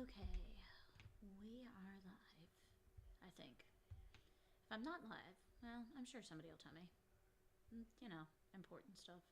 Okay, we are live, I think. If I'm not live, well, I'm sure somebody will tell me. You know, important stuff.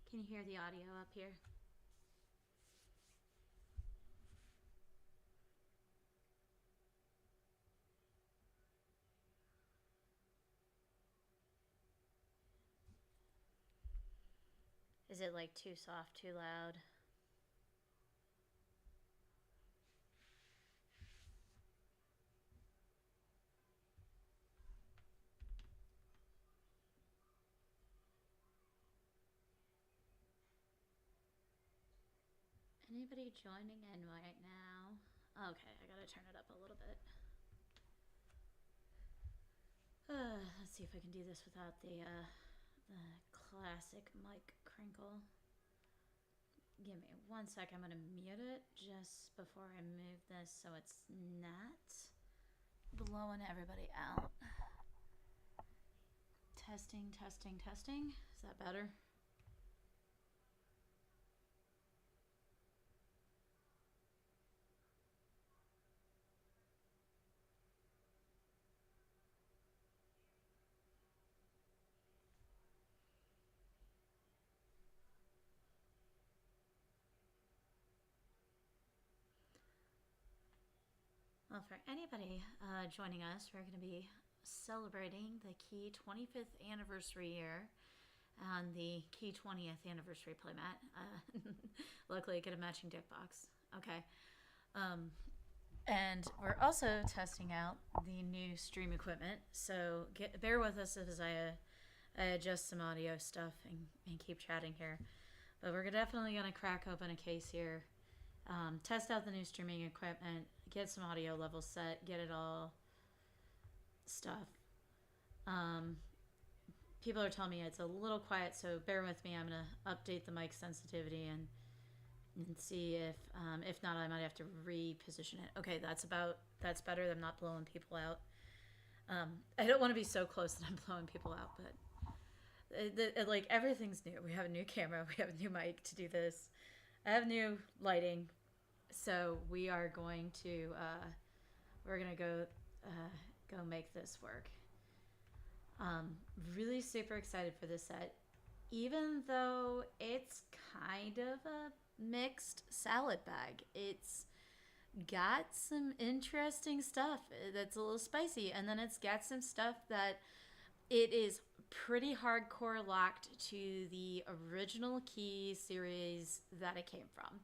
Can you hear the audio up here? Is it like too soft, too loud? Anybody joining in right now? Okay, I gotta turn it up a little bit. Let's see if I can do this without the classic mic crinkle. Give me 1 sec. I'm gonna mute it just before I move this so it's not blowing everybody out. Testing, testing, testing. Is that better? Well, for anybody joining us, we're going to be celebrating the Key 25th anniversary year on the Key 20th anniversary playmat. Luckily, I get a matching deck box. Okay. And we're also testing out the new stream equipment. So bear with us as I adjust some audio stuff and keep chatting here. But we're definitely going to crack open a case here. Test out the new streaming equipment, get some audio levels set, get it all stuff. People are telling me it's a little quiet, so bear with me. I'm gonna update the mic sensitivity and see if not, I might have to reposition it. Okay, that's better. I'm not blowing people out. I don't want to be so close that I'm blowing people out, but like everything's new. We have a new camera, we have a new mic to do this. I have new lighting, so we are going to go make this work. Really super excited for this set, even though it's kind of a mixed salad bag. It's got some interesting stuff that's a little spicy, and then it's got some stuff that it is pretty hardcore locked to the original Key series that it came from.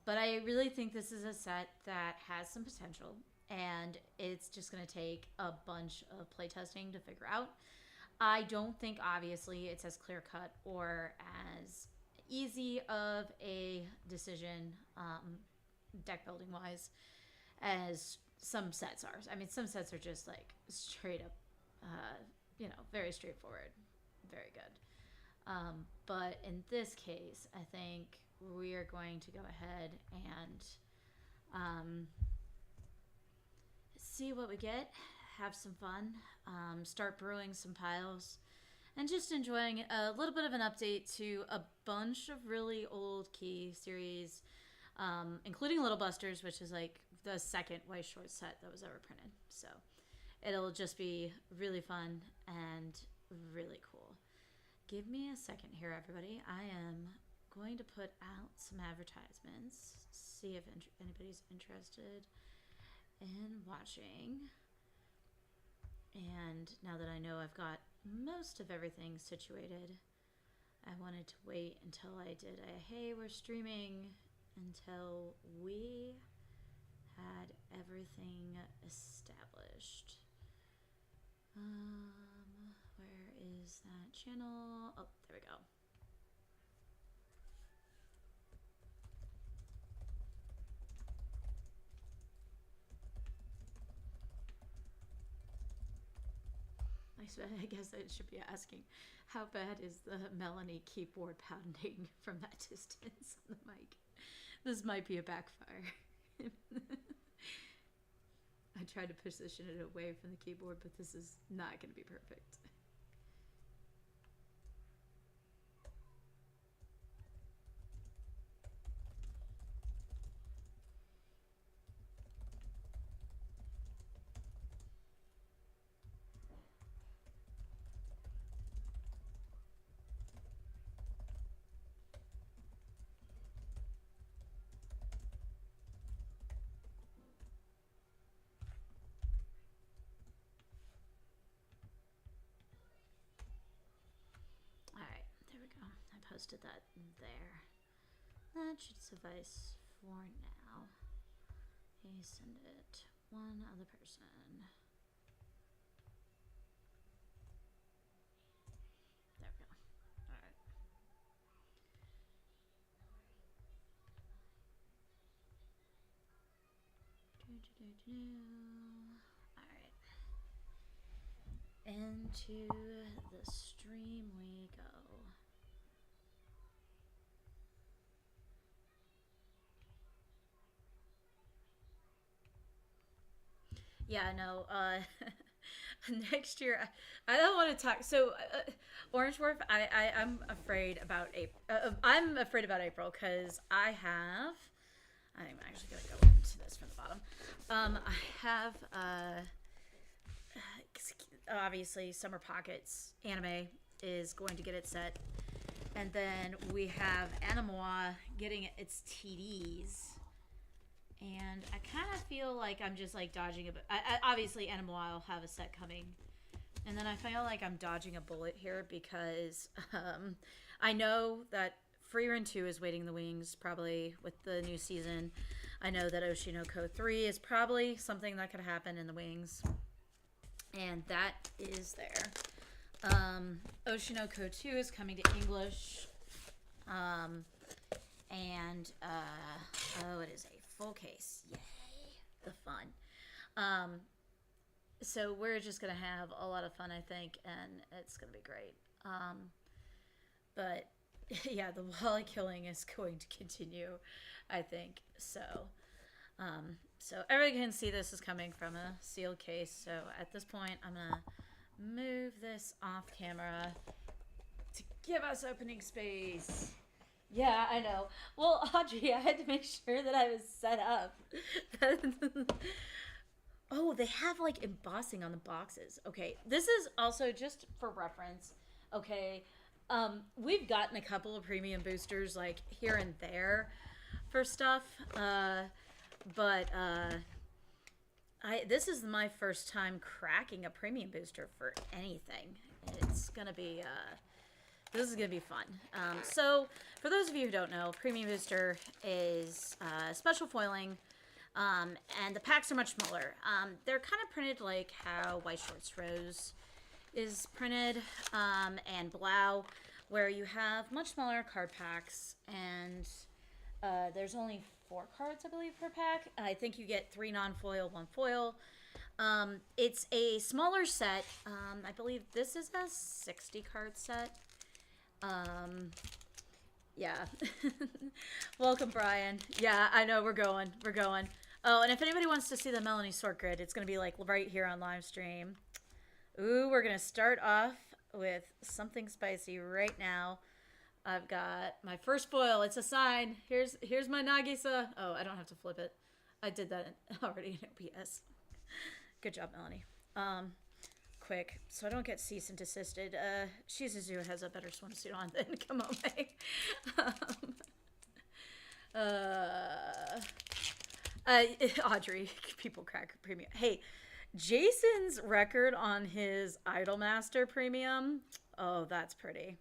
But I really think this is a set that has some potential, and it's just going to take a bunch of playtesting to figure out. I don't think, obviously, it's as clear cut or as easy of a decision, deck building wise, as some sets are. I mean, some sets are just like straight up, very straightforward, very good. But in this case, I think we are going to go ahead and see what we get, have some fun, start brewing some piles, and just enjoying a little bit of an update to a bunch of really old Key series, including Little Busters, which is like the second White Short set that was ever printed. So it'll just be really fun and really cool. Give me a second here, everybody. I am going to put out some advertisements, see if anybody's interested in watching And now that I know I've got most of everything situated, I wanted to wait until I did a hey, we're streaming until we had everything established. Where is that channel? Oh, there we go. I guess I should be asking, how bad is the Melanie keyboard pounding from that distance on the mic? This might be a backfire. I tried to position it away from the keyboard, but this is not going to be perfect. Posted that there. That should suffice for now. Okay, send it one other person. There we go. Alright. Alright. Into the stream we go. Yeah, no. Next year, I don't want to talk. So, Orange Dwarf, I'm afraid about April. I'm afraid about April because I'm actually gonna go into this from the bottom. I have obviously Summer Pockets anime is going to get its set, and then we have Animois getting its TDs. And I kind of feel like I'm just like dodging a bit. Obviously, Animois will have a set coming. And then I feel like I'm dodging a bullet here because I know that Frieren 2 is waiting in the wings probably with the new season. I know that Oshinoko 3 is probably something that could happen in the wings. And that is there. Oshinoko 2 is coming to English. It is a full case. Yay. The fun. So we're just going to have a lot of fun, I think, and it's going to be great. But yeah, the Wally killing is going to continue, I think. So everyone can see this is coming from a sealed case. So at this point, I'm going to move this off camera to give us opening space. Yeah, I know. Well, Audrey, I had to make sure that I was set up. Oh, they have like embossing on the boxes. Okay, this is also just for reference. Okay, we've gotten a couple of premium boosters like here and there for stuff, but this is my first time cracking a premium booster for anything. It's gonna be this is going to be fun. So, for those of you who don't know, Premium Booster is special foiling, and the packs are much smaller. They're kind of printed like how White Shorts Rose is printed, and Blau, where you have much smaller card packs, and there's only 4 cards, I believe, per pack. I think you get 3 non-foil, 1 foil. It's a smaller set. I believe this is a 60-card set. Yeah. Welcome, Brian. Yeah, I know, we're going. Oh, and if anybody wants to see the Melanie sort grid, it's going to be like right here on live stream. Ooh, we're going to start off with something spicy right now. I've got my first foil. It's a sign. Here's my Nagisa. Oh, I don't have to flip it. I did that already in OBS. Good job, Melanie. Quick, so I don't get cease and desisted. Shizuzu has a better swimsuit on than Kamome. Audrey, people crack premium. Hey, Jason's record on his Idolmaster Premium. Oh, that's pretty.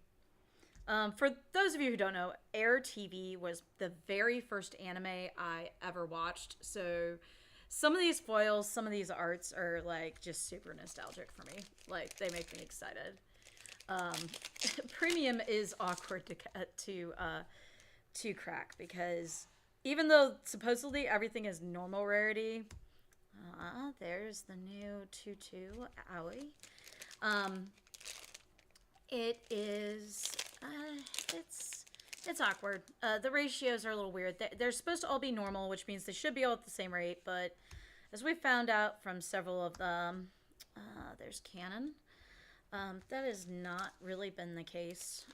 For those of you who don't know, Air TV was the very first anime I ever watched. So some of these foils, some of these arts are like just super nostalgic for me. Like they make me excited. Um, Premium is awkward to crack because even though supposedly everything is normal rarity, there's the new Tutu Aoi. It is it's awkward. The ratios are a little weird. They're supposed to all be normal, which means they should be all at the same rate. But as we found out from several of them, there's Canon. That has not really been the case.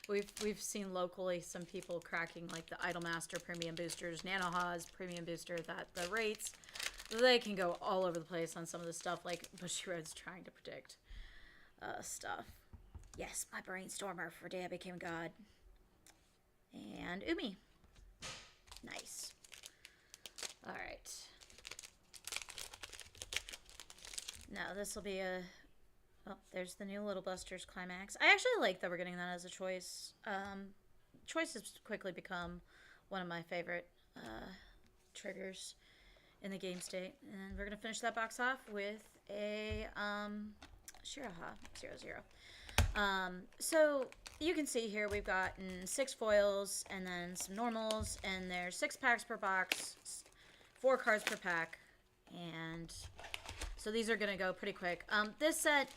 We've seen locally some people cracking like the Idolmaster premium boosters, Nanoha's premium booster. That the rates they can go all over the place on some of the stuff like Bushiroad's trying to predict stuff. Yes, my brainstormer for Day I Became God. And Umi. Nice. Alright. Now this will be a... Oh, there's the new Little Busters Climax. I actually like that we're getting that as a choice. Choice has quickly become one of my favorite triggers in the game state. And we're going to finish that box off with a Shiraha 00. So you can see here we've gotten 6 foils and then some normals, and there's 6 packs per box, 4 cards per pack, and so these are gonna go pretty quick. This set,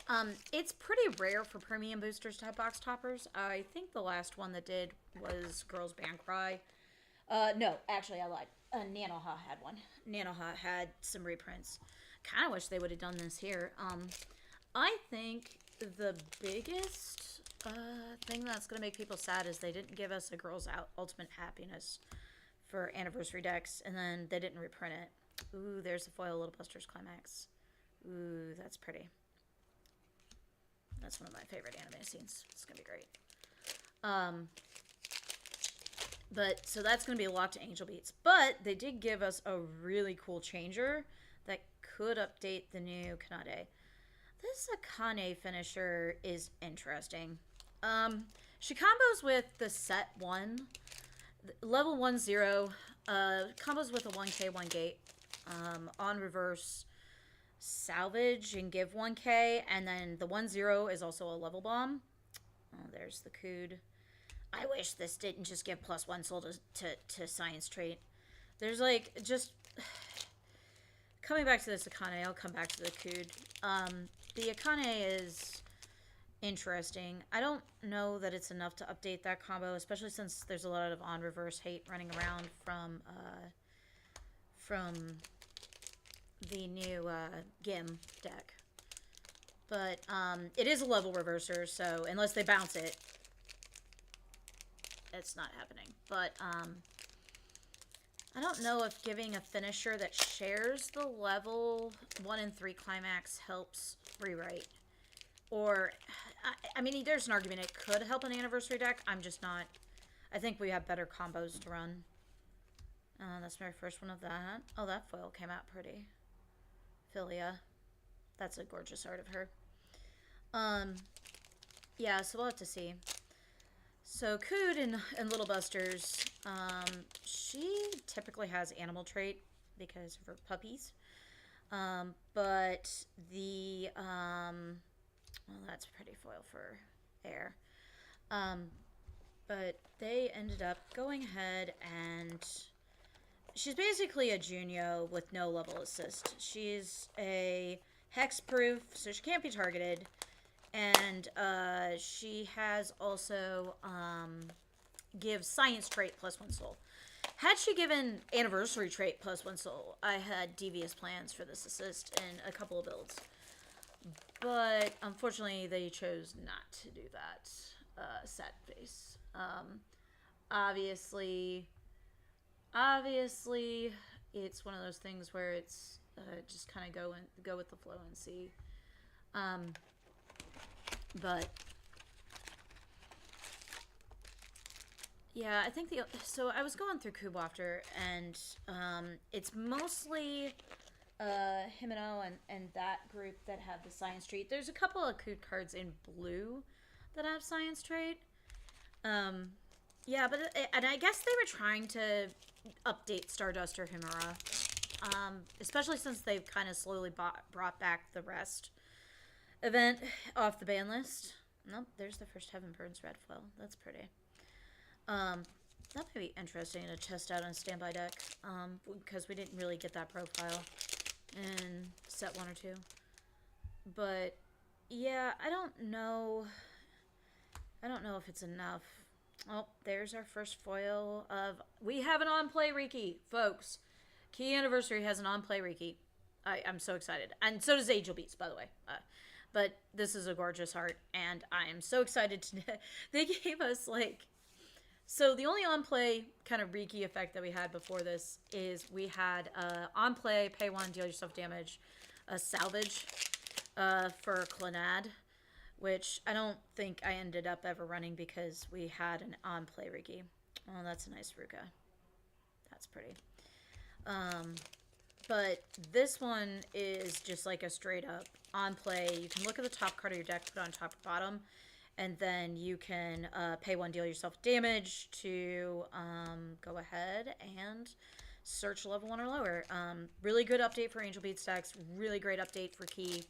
it's pretty rare for premium boosters to have box toppers. I think the last one that did was Girls Band Cry. No, actually I lied. Nanoha had one. Nanoha had some reprints. Kind of wish they would have done this here. I think the biggest thing that's going to make people sad is they didn't give us a Girls Out Ultimate Happiness for Anniversary decks, and then they didn't reprint it. Ooh, there's the foil Little Busters Climax. Ooh, that's pretty. That's one of my favorite anime scenes. It's going to be great. But, so that's going to be locked to Angel Beats. But they did give us a really cool changer that could update the new Kanade. This Akane finisher is interesting. She combos with the set 1, level 1-0, combos with a 1k 1 gate, on reverse, salvage and give 1k, and then the 1-0 is also a level bomb. Oh, there's the Cood. I wish this didn't just give +1 soul to science trait. There's like, just... Coming back to this Akane, I'll come back to the Cood. The Akane is interesting. I don't know that it's enough to update that combo, especially since there's a lot of on-reverse hate running around from the new Gim deck. But it is a level reverser, so unless they bounce it, it's not happening. But I don't know if giving a finisher that shares the level 1 and 3 climax helps rewrite. Or, I mean, there's an argument it could help an anniversary deck. I'm just not. I think we have better combos to run. That's my first one of that. Oh, that foil came out pretty. Philia. That's a gorgeous art of her. Yeah, so we'll have to see. So Cood in Little Busters, she typically has animal trait because of her puppies. But the, well, that's pretty foil for air. But they ended up going ahead and she's basically a Junio with no level assist. She's a hex-proof, so she can't be targeted. And she has also gives science trait +1 soul. Had she given anniversary trait +1 soul, I had devious plans for this assist in a couple of builds. But unfortunately, they chose not to do that set base. Obviously, it's one of those things where it's just kind of go with the flow and see. But yeah, I think so I was going through Kubwafter, and it's mostly Himeno and that group that have the science trait. There's a couple of code cards in blue that have science trait. Yeah, but and I guess they were trying to update Stardust or Himura, especially since they've kind of slowly brought back the rest event off the ban list. Nope, there's the first Heaven Burns red foil. That's pretty. That may be interesting to test out on standby deck, because we didn't really get that profile in set 1 or 2. But yeah, I don't know if it's enough. Oh, there's our first foil of... We have an on-play Riki, folks. Key Anniversary has an on-play Riki. I'm so excited. And so does Angel Beats, by the way. But this is a gorgeous art, and I am so excited to... They gave us, like... So the only on-play kind of Riki effect that we had before this is we had on-play, pay 1, deal yourself damage, a salvage for Clannad, which I don't think I ended up ever running because we had an on-play Riki. Oh, that's a nice Ruka. That's pretty. But this one is just like a straight up on-play. You can look at the top card of your deck, put it on top or bottom, and then you can pay 1, deal yourself damage to go ahead and search level 1 or lower. Really good update for Angel Beats decks. Really great update for Key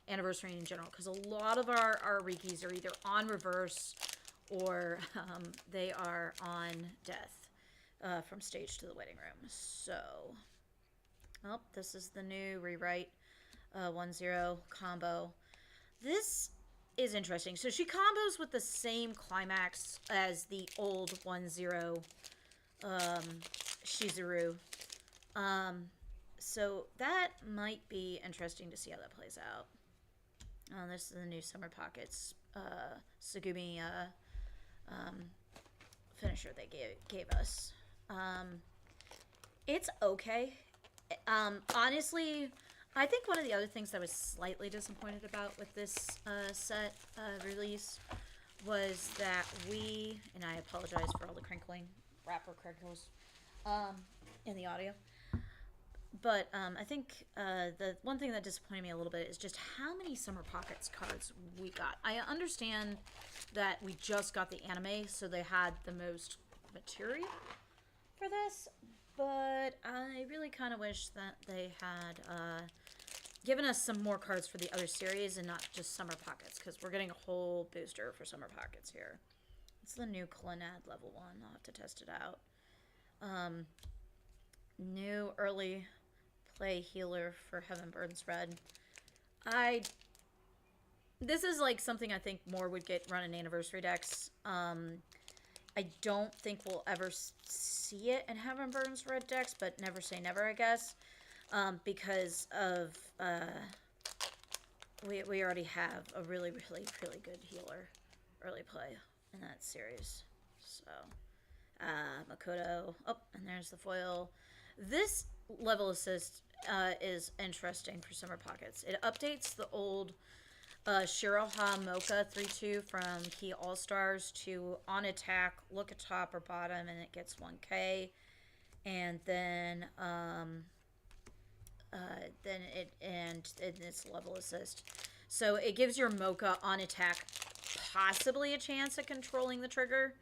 Anniversary in general, because a lot of our Rikis are either on reverse or they are on death from stage to the waiting room. So, oh, this is the new rewrite 1-0 combo. This is interesting. So she combos with the same climax as the old 1-0 Shizuru. So that might be interesting to see how that plays out. This is the new Summer Pockets Tsugumi finisher they gave us. It's okay. Honestly, I think one of the other things that I was slightly disappointed about with this set release was that and I apologize for all the crinkling, wrapper crinkles in the audio, but I think the one thing that disappointed me a little bit is just how many Summer Pockets cards we got. I understand that we just got the anime, so they had the most material for this, but I really kind of wish that they had given us some more cards for the other series and not just Summer Pockets, because we're getting a whole booster for Summer Pockets here. It's the new Clannad level 1. I'll have to test it out. New early play healer for Heaven Burns Red. This is like something I think more would get run in Anniversary decks. I don't think we'll ever see it in Heaven Burns Red decks, but never say never, I guess. Because of we already have a really good healer early play in that series. So Makoto. Oh, and there's the foil. This level assist is interesting for Summer Pockets. It updates the old Shiroha Mocha 3-2 from Key All Stars to on attack, look at top or bottom, and it gets 1k. And then it's level assist. So it gives your Mocha on attack possibly a chance at controlling the trigger,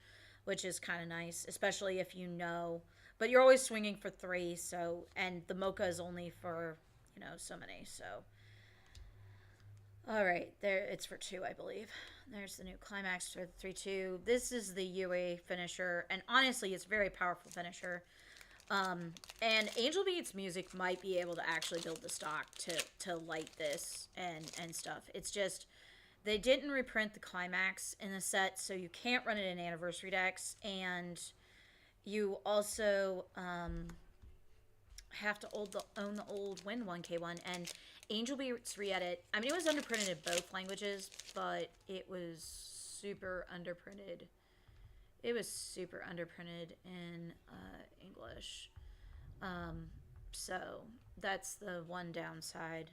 which is kind of nice, especially if you know. But you're always swinging for 3, so, and the Mocha is only for, so many, so. All right, there, it's for 2, I believe. There's the new climax for the 3-2. This is the UA finisher, and honestly, it's a very powerful finisher. And Angel Beats Music might be able to actually build the stock to light this and stuff. It's just, they didn't reprint the climax in the set, so you can't run it in Anniversary decks, and you also have to own the old Win 1K1, and Angel Beats re-edit. I mean, it was underprinted in both languages, but it was super underprinted. It was super underprinted in English. So that's the one downside.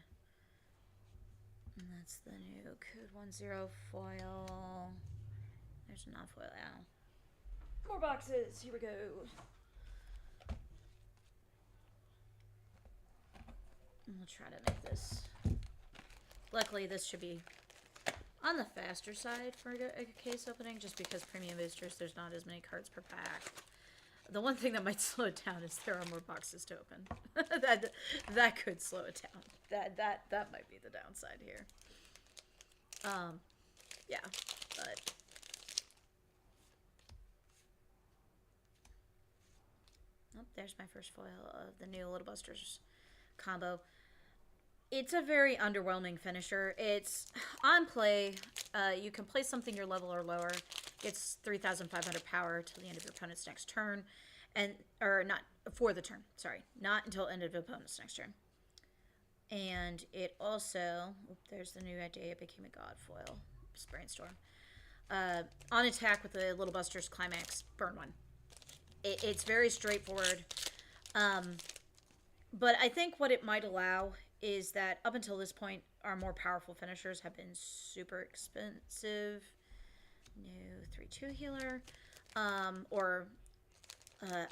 And that's the new Code 1-0 foil. There's a non-foil now. More boxes. Here we go. We'll try to make this. Luckily, this should be on the faster side for a case opening, just because premium boosters, there's not as many cards per pack. The one thing that might slow it down is there are more boxes to open. that could slow it down. That might be the downside here. Yeah, but oh, there's my first foil of the new Little Busters combo. It's a very underwhelming finisher. It's on play. You can play something your level or lower. It's 3,500 power till the end of your opponent's next turn, or not for the turn. Sorry, not until end of the opponent's next turn. And it also, there's the new idea. It became a god foil. Brainstorm. On attack with the Little Busters Climax, burn one. It's very straightforward. But I think what it might allow is that up until this point, our more powerful finishers have been super expensive. New 3/2 healer.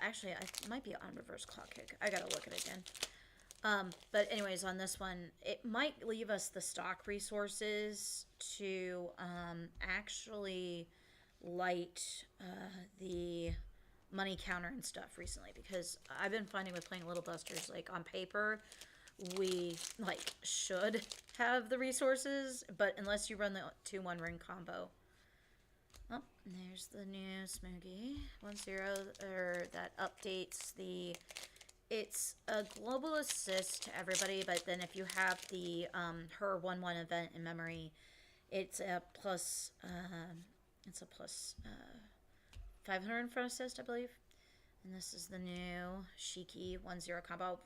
Actually, I might be on reverse clock kick. I gotta look at it again. But anyways, on this one, it might leave us the stock resources to actually light the money counter and stuff recently, because I've been finding with playing Little Busters, like on paper, we like should have the resources, but unless you run the 2-1 ring combo. Oh, there's the new Smoogie 1-0, that updates the. It's a global assist to everybody, but then if you have the her 1-1 event in memory, it's a plus 500 in front assist, I believe. And this is the new Shiki 1-0 combo.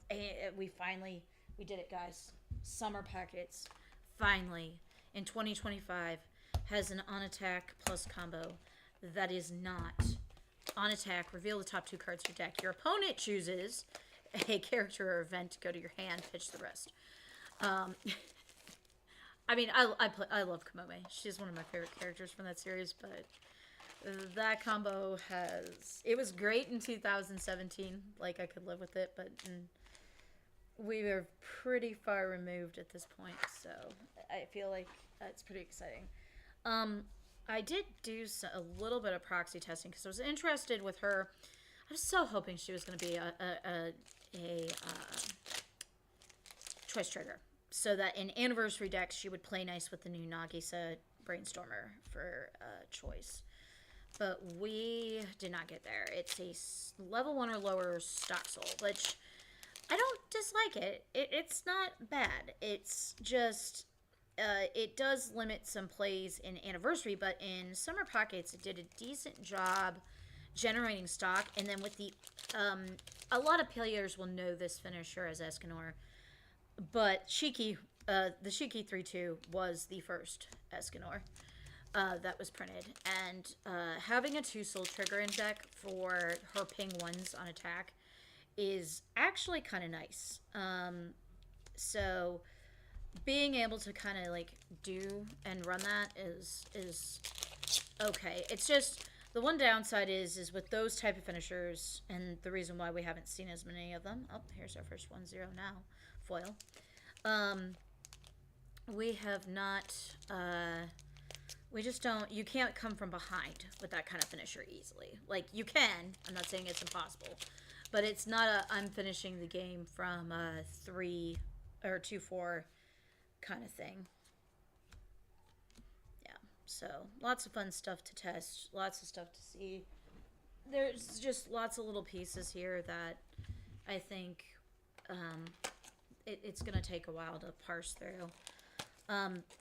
We did it, guys. Summer Packets finally in 2025 has an on attack plus combo that is not on attack. Reveal the top 2 cards of your deck. Your opponent chooses a character or event to go to your hand. Pitch the rest. I mean, I love Kamome. She's one of my favorite characters from that series, but that combo it was great in 2017. Like, I could live with it, but we are pretty far removed at this point, so I feel like it's pretty exciting. I did do a little bit of proxy testing because I was interested with her. I was so hoping she was going to be a choice trigger, so that in anniversary decks she would play nice with the new Nagisa Brainstormer for choice. But we did not get there. It's a level 1 or lower stock soul, which I don't dislike it. It's not bad. It's just it does limit some plays in anniversary, but in Summer Pockets it did a decent job generating stock. And then with the a lot of players will know this finisher as Escanor, but Shiki, the Shiki 3/2 was the first Escanor that was printed, and having a 2 soul trigger in deck for her ping 1s on attack is actually kind of nice. So being able to kind of like do and run that is okay. It's just the one downside is with those type of finishers, and the reason why we haven't seen as many of them. Oh, here's our first 1-0 now, foil. We have not. We just don't. You can't come from behind with that kind of finisher easily. Like, you can. I'm not saying it's impossible, but it's not I'm finishing the game from 3 or 2-4 kind of thing. Yeah. So lots of fun stuff to test. Lots of stuff to see. There's just lots of little pieces here that I think it's going to take a while to parse through.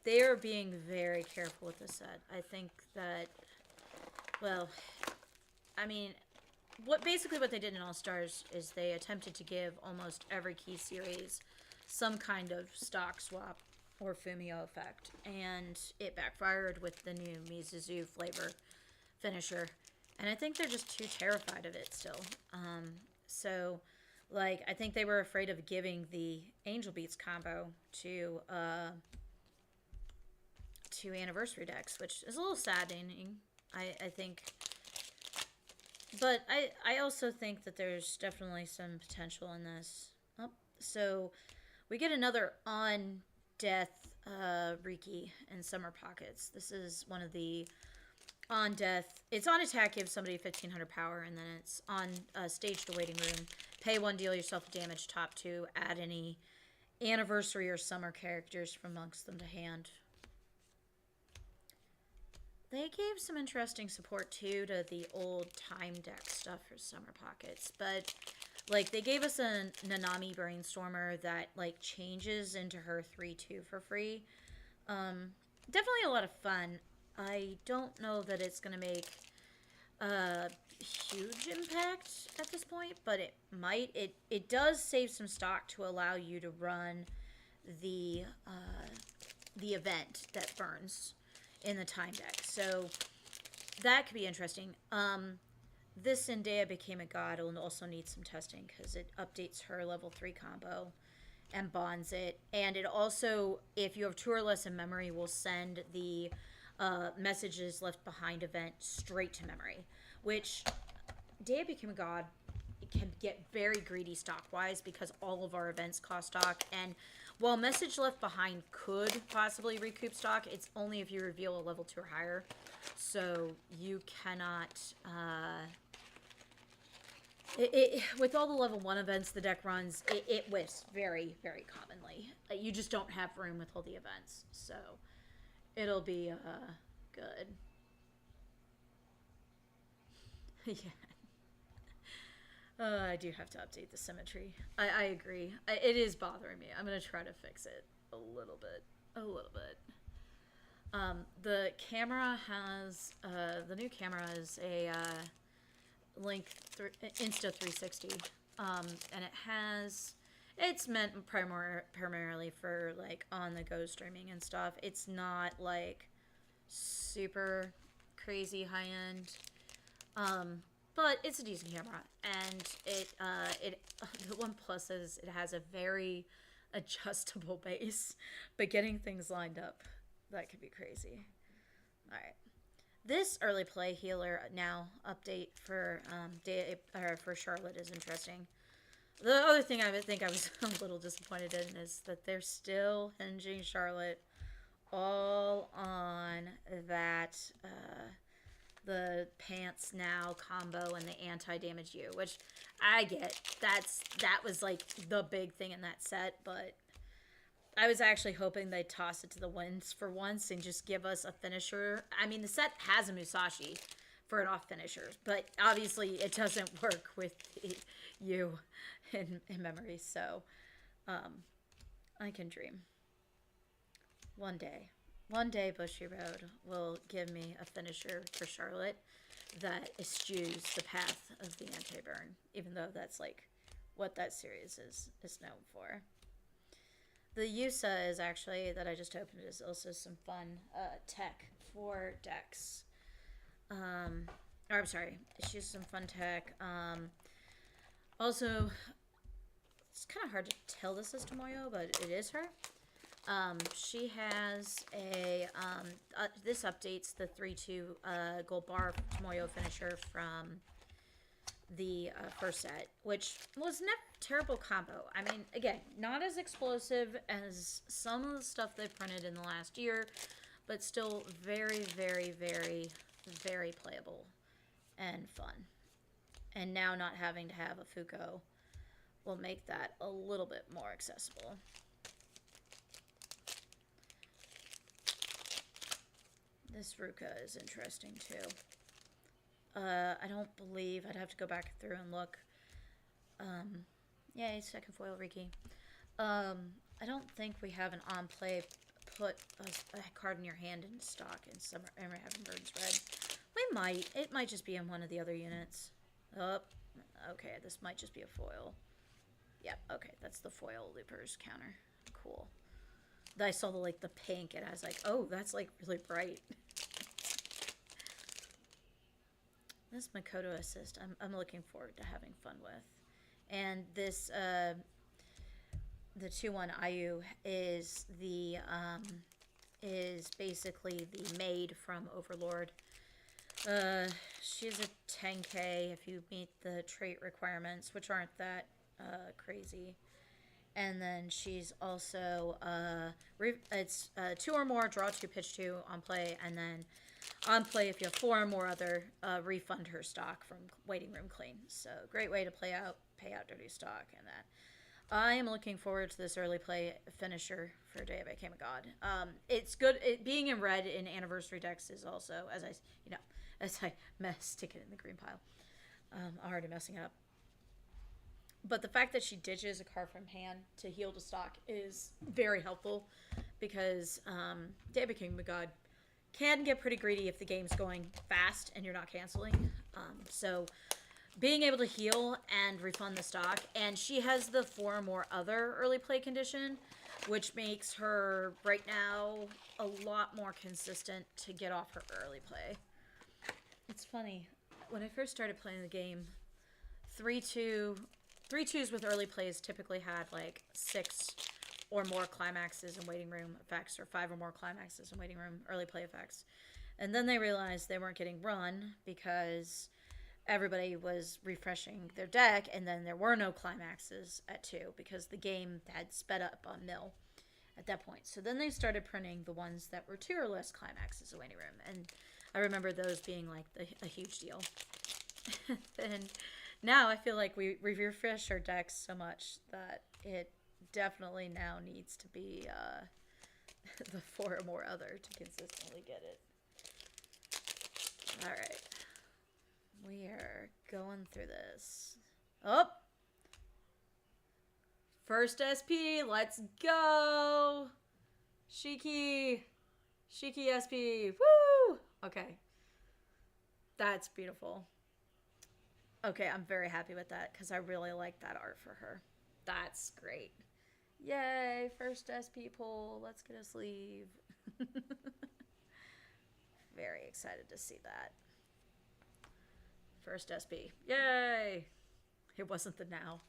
They are being very careful with this set. I think that, well, I mean, what they did in All Stars is they attempted to give almost every key series some kind of stock swap or Fumio effect, and it backfired with the new Mizuzu flavor finisher, and I think they're just too terrified of it still. So, like, I think they were afraid of giving the Angel Beats combo to anniversary decks, which is a little saddening, I think. But I also think that there's definitely some potential in this. Oh, so We get another on death Riki in Summer Pockets. This is one of the on death. It's on attack, gives somebody 1500 power, and then it's on stage the waiting room. Pay 1, deal yourself damage, top 2, add any anniversary or summer characters from amongst them to hand. They gave some interesting support too to the old time deck stuff for Summer Pockets, but like they gave us a Nanami Brainstormer that like changes into her 3/2 for free. Definitely a lot of fun. I don't know that it's gonna make a huge impact at this point, but it might. It does save some stock to allow you to run the event that burns in the time deck, so that could be interesting. This Zendaya became a god will also need some testing because it updates her level 3 combo and bonds it, and it also, if you have 2 or less in memory, will send the messages left behind event straight to memory, which Daya Became a God can get very greedy stock wise because all of our events cost stock, and while message left behind could possibly recoup stock, it's only if you reveal a level 2 or higher, so you cannot with all the level 1 events the deck runs, it whiffs very, very commonly. You just don't have room with all the events, so it'll be good. Yeah. I do have to update the symmetry. I agree. It is bothering me. I'm going to try to fix it a little bit. A little bit. The camera has... the new camera is a Link Insta360. And it has... It's meant primarily for, like, on-the-go streaming and stuff. It's not, like, super crazy high-end. But it's a decent camera, and the one plus is it has a very adjustable base, but getting things lined up, that could be crazy. All right, this early play healer now update for for Charlotte is interesting. The other thing I think I was a little disappointed in is that they're still hinging Charlotte all on that. The pants now combo and the anti-damage U, which I get. That was like the big thing in that set, but I was actually hoping they'd toss it to the winds for once and just give us a finisher. I mean, the set has a Musashi for an off finisher, but obviously it doesn't work with the U in memory, so I can dream. One day, Bushy Road will give me a finisher for Charlotte that eschews the path of the anti-burn, even though that's like what that series is known for. The Yusa is actually, that I just opened, is also some fun tech for decks. I'm sorry, she's some fun tech. Also, it's kind of hard to tell this is Tomoyo, but it is her. She has this updates the 3/2 gold bar Tomoyo finisher from the first set, which was never a terrible combo. I mean, again, not as explosive as some of the stuff they've printed in the last year, but still very, very, very, very playable and fun. And now not having to have a Fuko will make that a little bit more accessible. This Ruka is interesting too. I don't believe, I'd have to go back through and look. Yay, second foil Riki. I don't think we have an on play put a card in your hand in stock in Summer Heaven Burns Red. We might. It might just be in one of the other units. Oh, okay, this might just be a foil. Yep, okay, that's the foil loopers counter. Cool. I saw the pink and I was like, oh, that's like really bright. This Makoto Assist, I'm looking forward to having fun with. And this, the 2/1 Ayu is basically the maid from Overlord. She's a 10k if you meet the trait requirements, which aren't that crazy. And then she's also it's 2 or more, draw 2, pitch 2 on play, and then on play if you have 4 or more other, refund her stock from waiting room clean. So great way to pay out dirty stock and that. I am looking forward to this early play finisher for Day I Became a God. It's good. Being in red in anniversary decks is also, as I stick it in the green pile. Already messing it up. But the fact that she ditches a card from hand to heal to stock is very helpful because Day I Became a God can get pretty greedy if the game's going fast and you're not canceling. So being able to heal and refund the stock, and she has the 4 or more other early play condition, which makes her right now a lot more consistent to get off her early play. It's funny, when I first started playing the game, 3/2s with early plays typically had like 6 or more climaxes and waiting room effects, or 5 or more climaxes and waiting room early play effects. And then they realized they weren't getting run because everybody was refreshing their deck, and then there were no climaxes at 2 because the game had sped up on mill at that point. So then they started printing the ones that were 2 or less climaxes in waiting room, and I remember those being like a huge deal. And now I feel like we refresh our decks so much that it definitely now needs to be the 4 or more other to consistently get it. All right. We are going through this. Oh! First SP, let's go! Shiki SP, woo! Okay. That's beautiful. Okay, I'm very happy with that because I really like that art for her. That's great. Yay, first SP pull. Let's get a sleeve. Very excited to see that. First SP. Yay! It wasn't the now.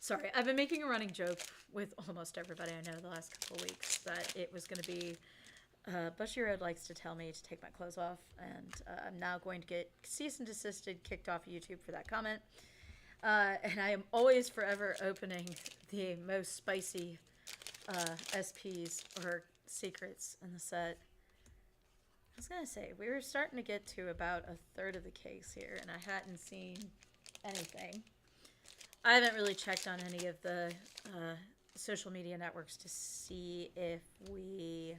Sorry, I've been making a running joke with almost everybody I know the last couple of weeks that it was going to be Bushiroad likes to tell me to take my clothes off, and I'm now going to get cease and desisted, kicked off YouTube for that comment. And I am always forever opening the most spicy SPs or secrets in the set. I was going to say, we were starting to get to about a third of the case here, and I hadn't seen anything. I haven't really checked on any of the social media networks to see if we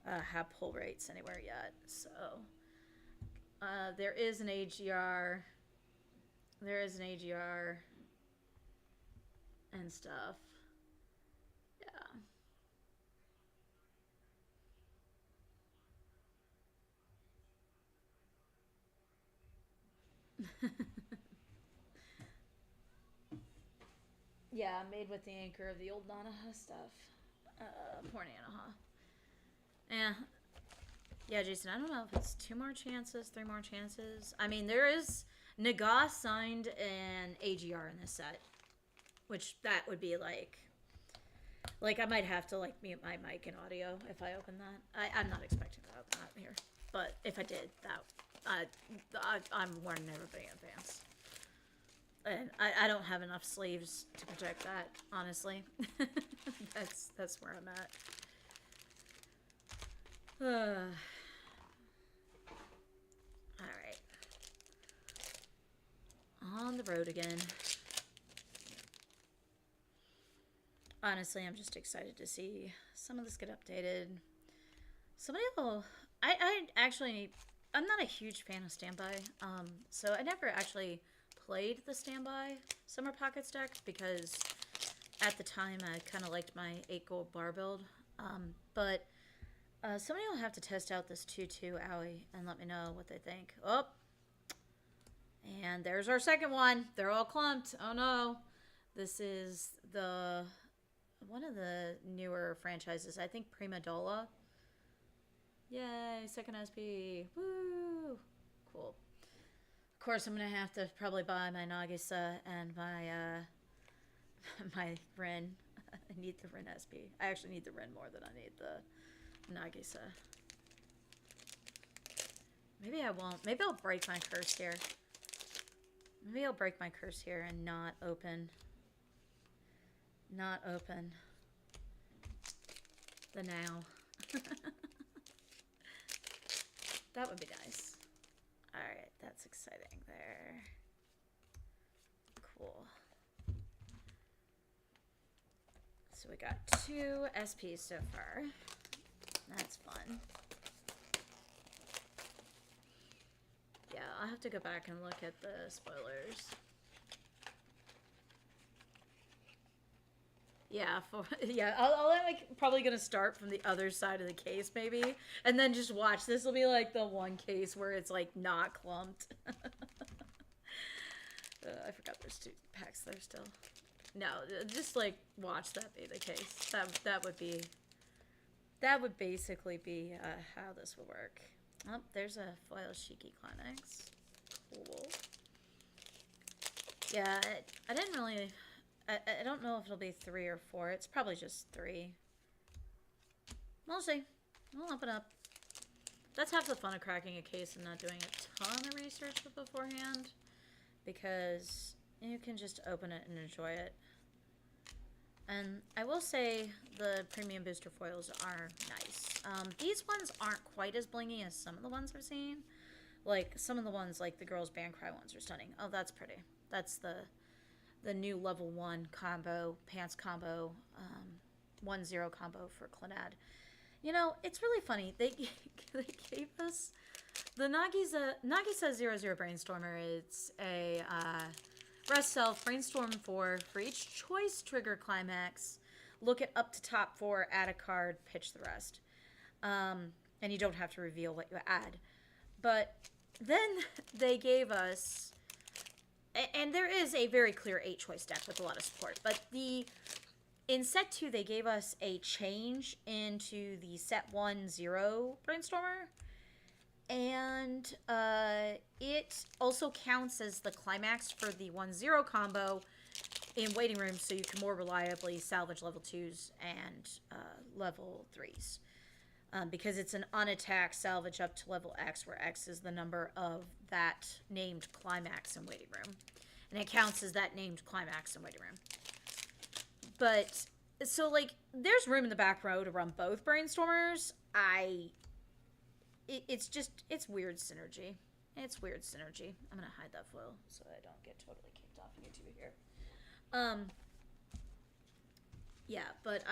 have pull rates anywhere yet. So there is an AGR. There is an AGR and stuff. Yeah. Yeah, made with the anchor of the old Nanaha stuff. Poor Nanaha. Yeah, Jason, I don't know if it's 2 more chances, 3 more chances. I mean, there is... Naga signed an AGR in this set. Which, that would be like... Like, I might have to, like, mute my mic and audio if I open that. I'm not expecting to open that here. But if I did, I'm warning everybody in advance. And I don't have enough sleeves to protect that, honestly. That's where I'm at. Alright. On the road again. Honestly, I'm just excited to see some of this get updated. Somebody will... I actually... I'm not a huge fan of Standby. So I never actually played the Standby Summer Pockets deck because at the time I kind of liked my 8 gold bar build. But somebody will have to test out this 2/2 owie and let me know what they think. Oh! And there's our second one. They're all clumped. Oh no. This is one of the newer franchises. I think Prima Dola. Yay, second SP. Woo! Cool. Of course, I'm going to have to probably buy my Nagisa and my my Rin. I need the Rin SP. I actually need the Rin more than I need the Nagisa. Maybe I won't. Maybe I'll break my curse here. Maybe I'll break my curse here and not open not open the now. That would be nice. Alright, that's exciting there. Cool. So we got 2 SPs so far. That's fun. Yeah, I'll have to go back and look at the spoilers. Yeah, I'm like probably gonna start from the other side of the case maybe, and then just watch. This will be like the one case where it's like not clumped. I forgot there's 2 packs there still. No, just like watch that be the case. That would basically be how this would work. Oh, there's a foil Shiki Climax. Cool. Yeah, I didn't really. I don't know if it'll be 3 or 4. It's probably just 3. We'll see. We'll open up. That's half the fun of cracking a case and not doing a ton of research beforehand, because you can just open it and enjoy it. And I will say the premium booster foils are nice. These ones aren't quite as blingy as some of the ones I've seen. Like, some of the ones, like the Girls Band Cry ones are stunning. Oh, that's pretty. That's the new level 1 combo, pants combo, 1-0 combo for Clannad. You know, it's really funny. They gave us the Nagisa 00 Brainstormer. It's a rest self brainstorm 4 for each choice trigger climax. Look at up to top 4, add a card, pitch the rest. And you don't have to reveal what you add. But then they gave us, and there is a very clear 8-choice deck with a lot of support, but in set 2 they gave us a change into the set 1-0 Brainstormer, and it also counts as the climax for the 1-0 combo in waiting rooms, so you can more reliably salvage level 2s and level 3s. Because it's an unattacked salvage up to level X, where X is the number of that named climax in waiting room. And it counts as that named climax in waiting room. But, so like, there's room in the back row to run both Brainstormers. It's weird synergy. It's weird synergy. I'm gonna hide that foil so I don't get totally kicked off YouTube here. Yeah, but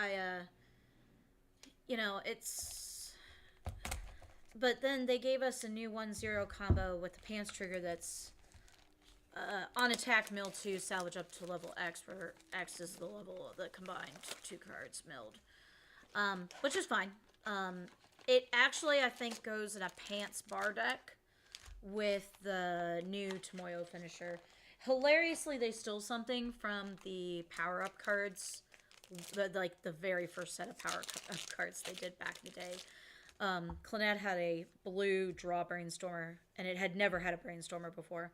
you know, but then they gave us a new 1-0 combo with the pants trigger that's on attack mill 2, salvage up to level X, where X is the level of the combined 2 cards milled. Which is fine. It actually, I think, goes in a pants bar deck with the new Tomoyo finisher. Hilariously, they stole something from the power-up cards, like the very first set of power-up cards they did back in the day. Clannad had a blue draw Brainstormer, and it had never had a Brainstormer before.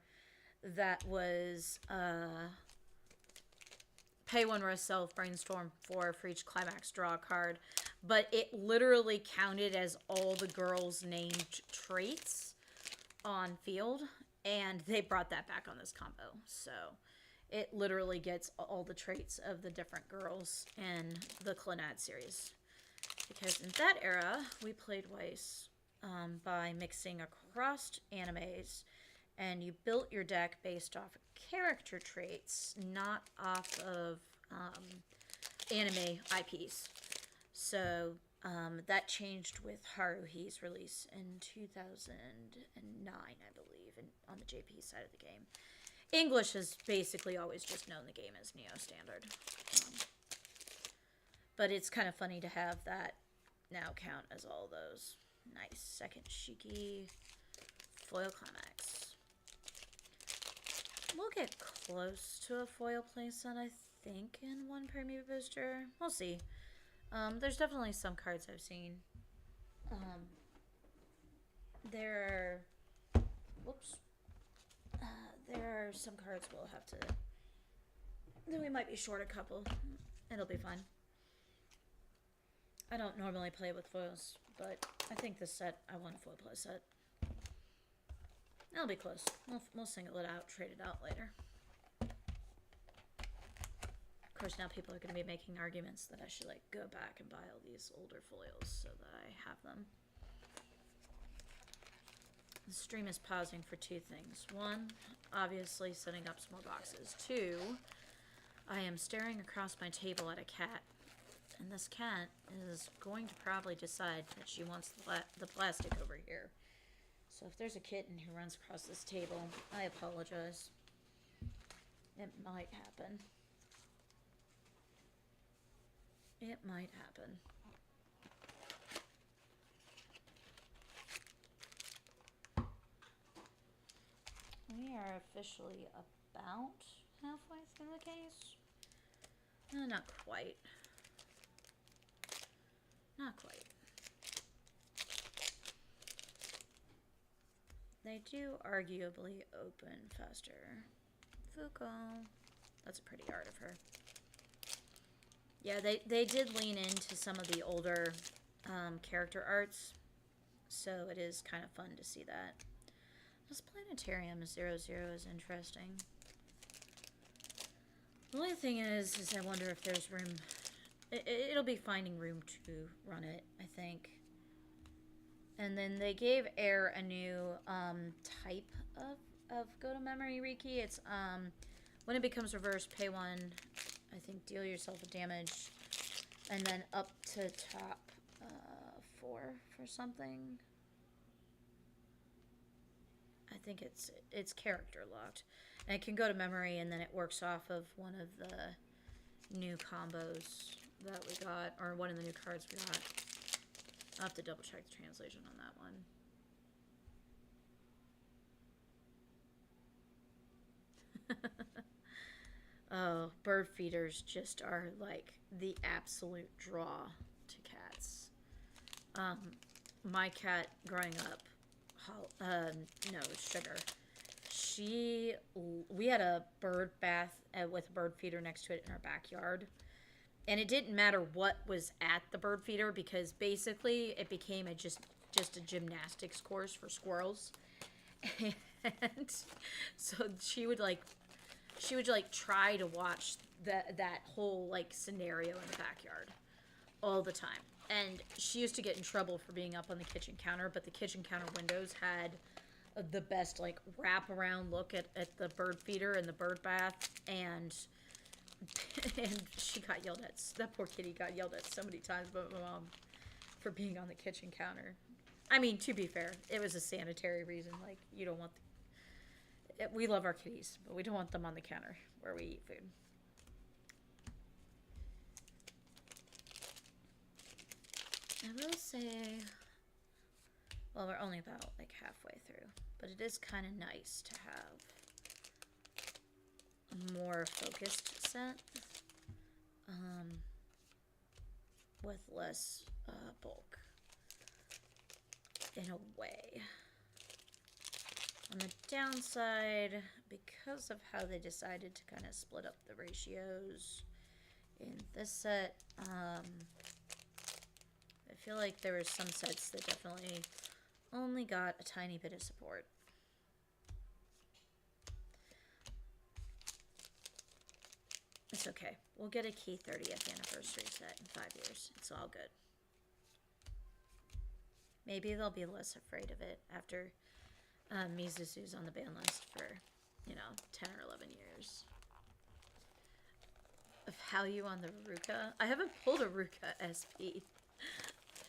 That was pay 1 rest self, brainstorm 4 for each climax, draw a card. But it literally counted as all the girls' named traits on field, and they brought that back on this combo. So it literally gets all the traits of the different girls in the Clannad series. Because in that era, we played Weiss by mixing across animes, and you built your deck based off of character traits, not off of anime IPs. So that changed with Haruhi's release in 2009, I believe, on the JP side of the game. English has basically always just known the game as Neo Standard. But it's kind of funny to have that now count as all those. Nice. Second Shiki foil climax. We'll get close to a foil playset, I think, in one Premier Booster. We'll see. There's definitely some cards I've seen. There are some cards we'll have to... We might be short a couple. It'll be fun. I don't normally play with foils, but I think this set, I want a foil play set. It'll be close. We'll single it out, trade it out later. course, now people are going to be making arguments that I should, like, go back and buy all these older foils so that I have them. The stream is pausing for two things. One, obviously setting up some more boxes. Two, I am staring across my table at a cat, and this cat is going to probably decide that she wants the plastic over here. So if there's a kitten who runs across this table, I apologize. It might happen. It might happen. We are officially about halfway through the case. Not quite. Not quite. They do arguably open faster. Fuko. That's a pretty art of her. Yeah, they did lean into some of the older character arts, so it is kind of fun to see that. This Planetarium 00 is interesting. The only thing is I wonder if there's room. It'll be finding room to run it, I think. And then they gave Air a new type of go-to-memory Riki. It's when it becomes reverse, pay 1, I think deal yourself a damage, and then up to top 4 for something. I think it's character locked. And it can go to memory, and then it works off of one of the new combos that we got, or one of the new cards we got. I'll have to double check the translation on that one. Oh, bird feeders just are like the absolute draw to cats. My cat growing up, no, Sugar. We had a bird bath with a bird feeder next to it in our backyard. And it didn't matter what was at the bird feeder because basically it became just a gymnastics course for squirrels. And so she would try to watch that whole like scenario in the backyard all the time. And she used to get in trouble for being up on the kitchen counter, but the kitchen counter windows had the best like wrap around look at the bird feeder and the bird bath, and she got yelled at. That poor kitty got yelled at so many times by my mom for being on the kitchen counter. I mean, to be fair, it was a sanitary reason. Like, you don't want we love our kitties, but we don't want them on the counter where we eat food. I will say, well, we're only about like halfway through, but it is kind of nice to have a more focused set with less bulk in a way. On the downside, because of how they decided to kind of split up the ratios in this set, I feel like there were some sets that definitely only got a tiny bit of support. It's okay. We'll get a key 30th anniversary set in 5 years. It's all good. Maybe they'll be less afraid of it after Mizuzu's on the ban list for, 10 or 11 years. Value on the Ruka. I haven't pulled a Ruka SP.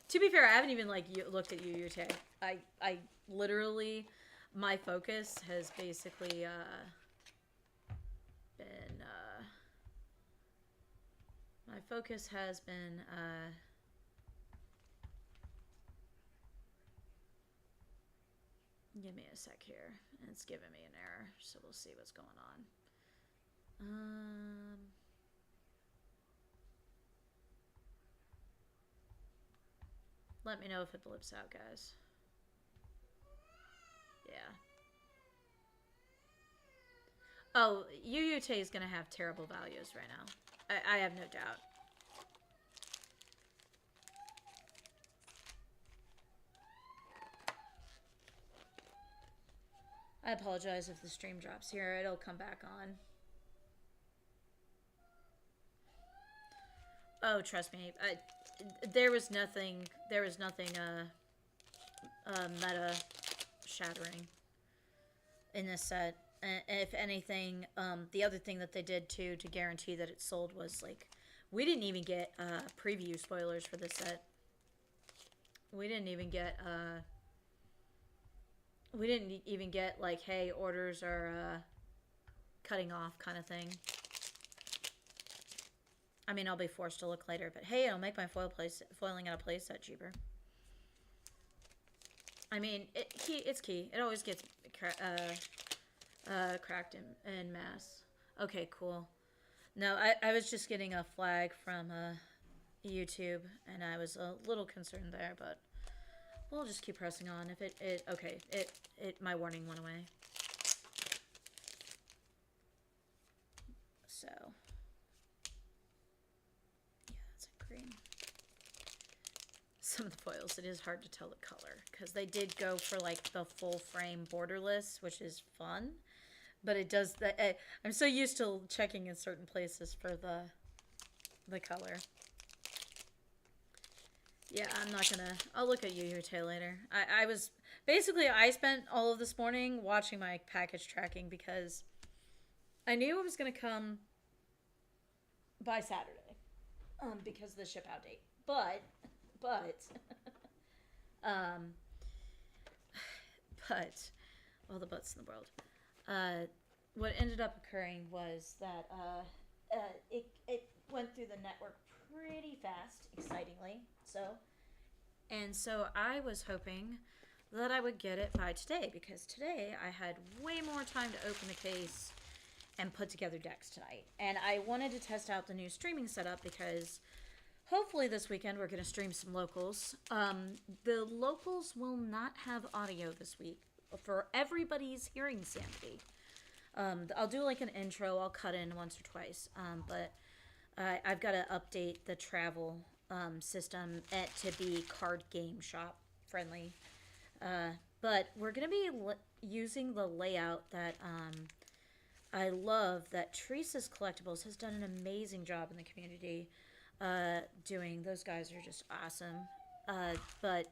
To be fair, I haven't even looked at Yu Yu Te. I literally, my focus has basically been give me a sec here. It's giving me an error, so we'll see what's going on. Let me know if it blips out, guys. Yeah. Oh, Yu Yu Te is gonna have terrible values right now. I have no doubt. I apologize if the stream drops here. It'll come back on. Oh, trust me, there was nothing. There was nothing. Meta shattering in this set. And if anything, the other thing that they did too to guarantee that it sold was like, we didn't even get preview spoilers for this set. We didn't even get like, hey, orders are cutting off kind of thing. I mean, I'll be forced to look later, but hey, it'll make my foiling out of playset cheaper. I mean, it's key. It always gets cracked in mass. Okay, cool. No, I was just getting a flag from YouTube, and I was a little concerned there, but we'll just keep pressing on. If my warning went away. So, yeah, that's a green. Some of the foils, it is hard to tell the color, because they did go for like the full frame borderless, which is fun. But it does that. I'm so used to checking in certain places for the color. Yeah, I'm not gonna. I'll look at Yu Tail later. I spent all of this morning watching my package tracking because I knew it was gonna come by Saturday, because of the ship out date. But, all the buts in the world. What ended up occurring was that it went through the network pretty fast, excitingly. So I was hoping that I would get it by today, because today I had way more time to open the case and put together decks tonight. And I wanted to test out the new streaming setup because hopefully this weekend we're going to stream some locals. The locals will not have audio this week for everybody's hearing sanity. I'll do like an intro. I'll cut in once or twice. But I've got to update the travel system to be card game shop friendly. But we're going to be using the layout that I love, that Teresa's Collectibles has done an amazing job in the community doing. Those guys are just awesome. But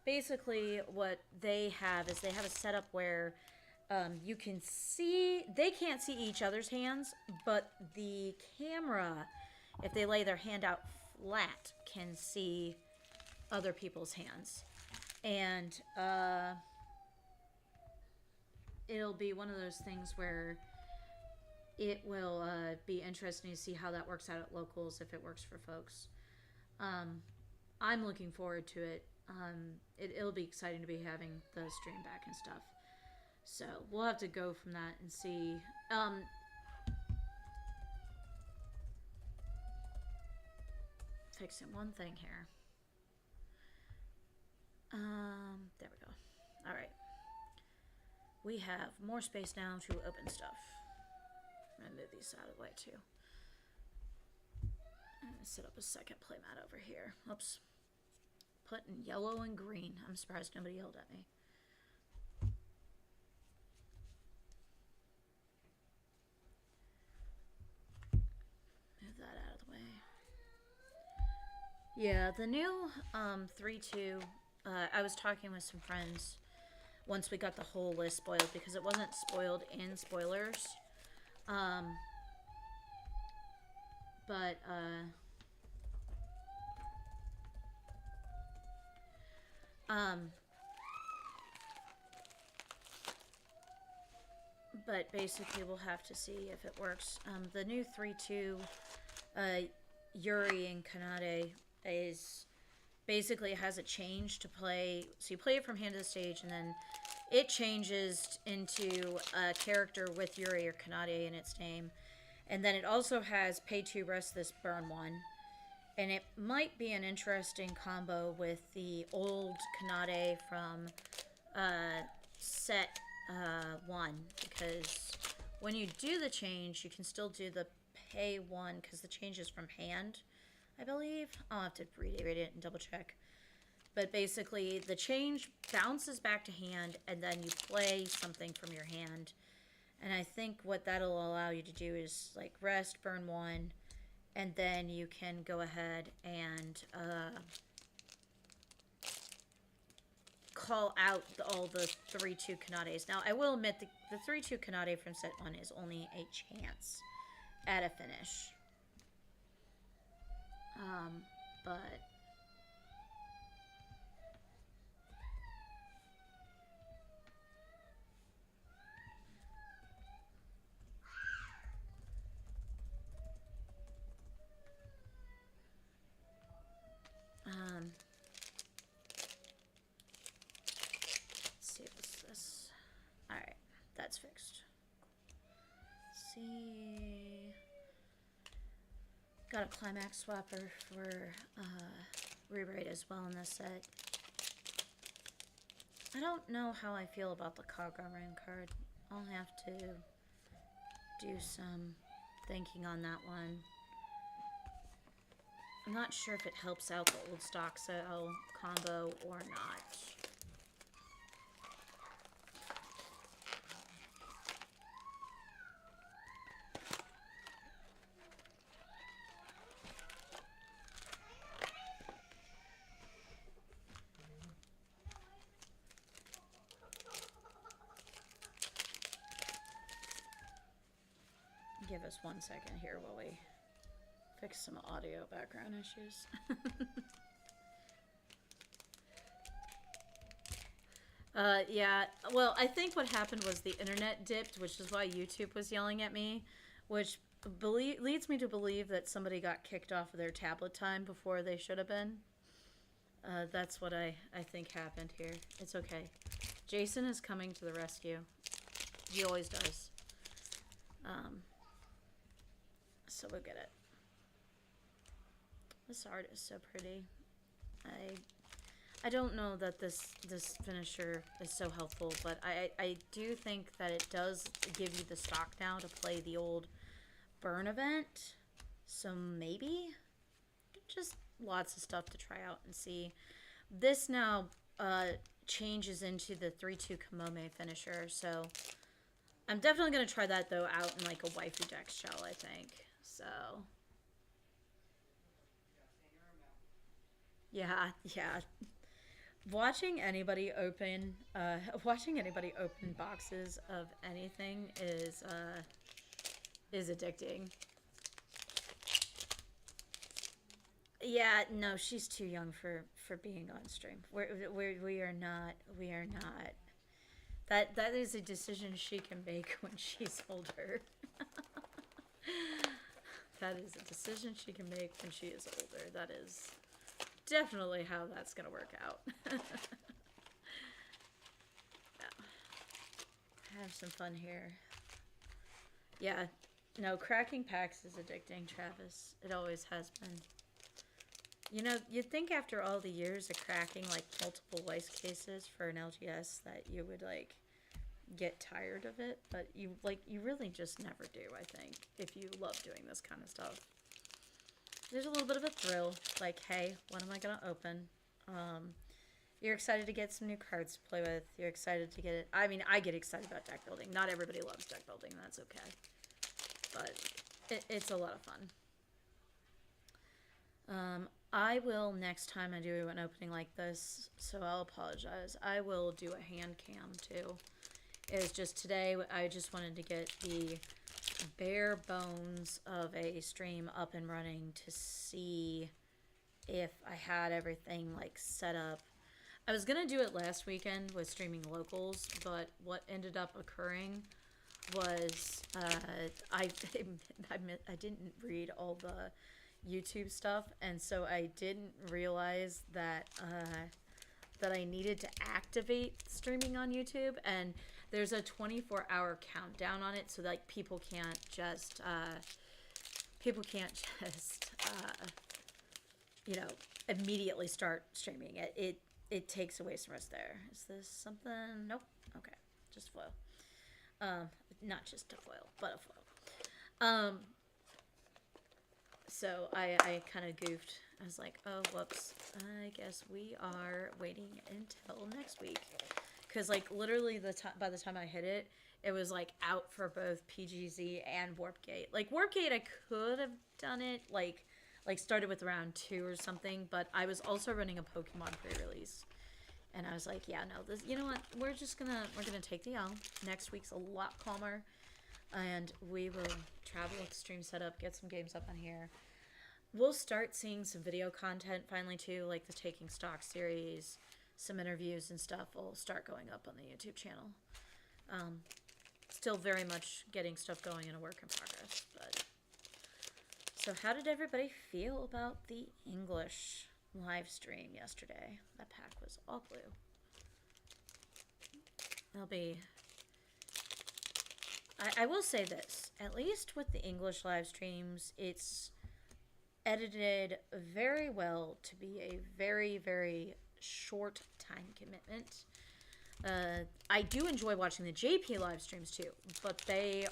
basically what they have is they have a setup where you can see, they can't see each other's hands, but the camera, if they lay their hand out flat, can see other people's hands. And it'll be one of those things where it will be interesting to see how that works out at locals, if it works for folks. I'm looking forward to it. It'll be exciting to be having the stream back and stuff. So we'll have to go from that and see. Fixing one thing here. There we go. All right. We have more space now to open stuff. I'm gonna move these out of the way too. I'm gonna set up a second playmat over here. Oops. Put in yellow and green. I'm surprised nobody yelled at me. Move that out of the way. Yeah, the new 3-2. I was talking with some friends once we got the whole list spoiled, because it wasn't spoiled in spoilers. But basically we'll have to see if it works. The new 3-2 Yuri and Kanade is basically has a change to play. So you play it from hand to the stage, and then it changes into a character with Yuri or Kanade in its name. And then it also has pay 2, rest this, burn 1. And it might be an interesting combo with the old Kanade from set 1. Because when you do the change, you can still do the pay 1, because the change is from hand, I believe. I'll have to read it and double check. But basically, the change bounces back to hand, and then you play something from your hand. And I think what that'll allow you to do is like rest, burn 1, and then you can go ahead and call out all the 3-2 Kanades. Now, I will admit the 3-2 Kanade from set 1 is only a chance at a finish. But let's see what's this. All right, that's fixed. Let's see. Got a climax swapper for rewrite as well in this set. I don't know how I feel about the Kagurain card. I'll have to do some thinking on that one. I'm not sure if it helps out the old stock cell combo or not. Give us 1 second here while we fix some audio background issues. Yeah, well, I think what happened was the internet dipped, which is why YouTube was yelling at me, which leads me to believe that somebody got kicked off of their tablet time before they should have been. That's what I think happened here. It's okay. Jason is coming to the rescue. He always does. So we'll get it. This art is so pretty. I don't know that this finisher is so helpful, but I do think that it does give you the stock now to play the old burn event. So maybe just lots of stuff to try out and see. This now changes into the 3-2 Kamome finisher, so I'm definitely going to try that though out in like a waifu deck shell, I think. So yeah. Watching anybody open boxes of anything is addicting. Yeah, no, she's too young for being on stream. We are not. That is a decision she can make when she's older. That is a decision she can make when she is older. That is definitely how that's gonna work out. Yeah. Have some fun here. Yeah, no, cracking packs is addicting, Travis. It always has been. You know, you'd think after all the years of cracking like multiple Weiss cases for an LGS that you would like get tired of it, but you really just never do, I think, if you love doing this kind of stuff. There's a little bit of a thrill, like, hey, what am I gonna open? You're excited to get some new cards to play with. You're excited to get it. I mean, I get excited about deck building. Not everybody loves deck building, that's okay. But it's a lot of fun. I will, next time I do an opening like this, so I'll apologize. I will do a hand cam too. It was just today, I just wanted to get the bare bones of a stream up and running to see if I had everything like set up. I was gonna do it last weekend with streaming locals, but what ended up occurring was I didn't read all the YouTube stuff, and so I didn't realize that that I needed to activate streaming on YouTube, and there's a 24-hour countdown on it, so like people can't just you know, immediately start streaming it. It takes away some rest there. Is this something? Nope. Okay, just foil. Not just a foil, but a foil. So I kind of goofed. I was like, oh, whoops. I guess we are waiting until next week. because like literally by the time I hit it, it was like out for both PGZ and Warpgate. Like Warpgate, I could have done it like started with round 2 or something, but I was also running a Pokemon pre-release. And I was like, yeah, no, this, you know what? We're gonna take the L. Next week's a lot calmer, and we will travel with stream setup, get some games up on here. We'll start seeing some video content finally too, like the Taking Stock series, some interviews and stuff will start going up on the YouTube channel. Still very much getting stuff going in a work in progress, but... So how did everybody feel about the English live stream yesterday? That pack was all blue. There'll be... I will say this, at least with the English live streams, it's edited very well to be a very, very short time commitment. I do enjoy watching the JP live streams too, but they're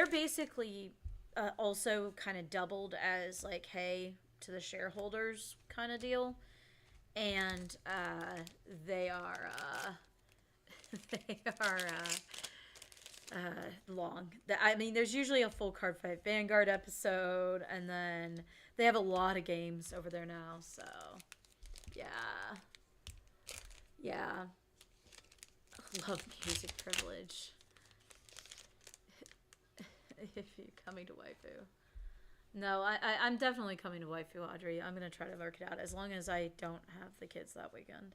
basically also kind of doubled as like, hey, to the shareholders kind of deal. And they are long. I mean, there's usually a full Cardfight Vanguard episode, and then they have a lot of games over there now, so yeah. Love music privilege. If you're coming to waifu. No, I'm definitely coming to waifu, Audrey. I'm gonna try to work it out as long as I don't have the kids that weekend.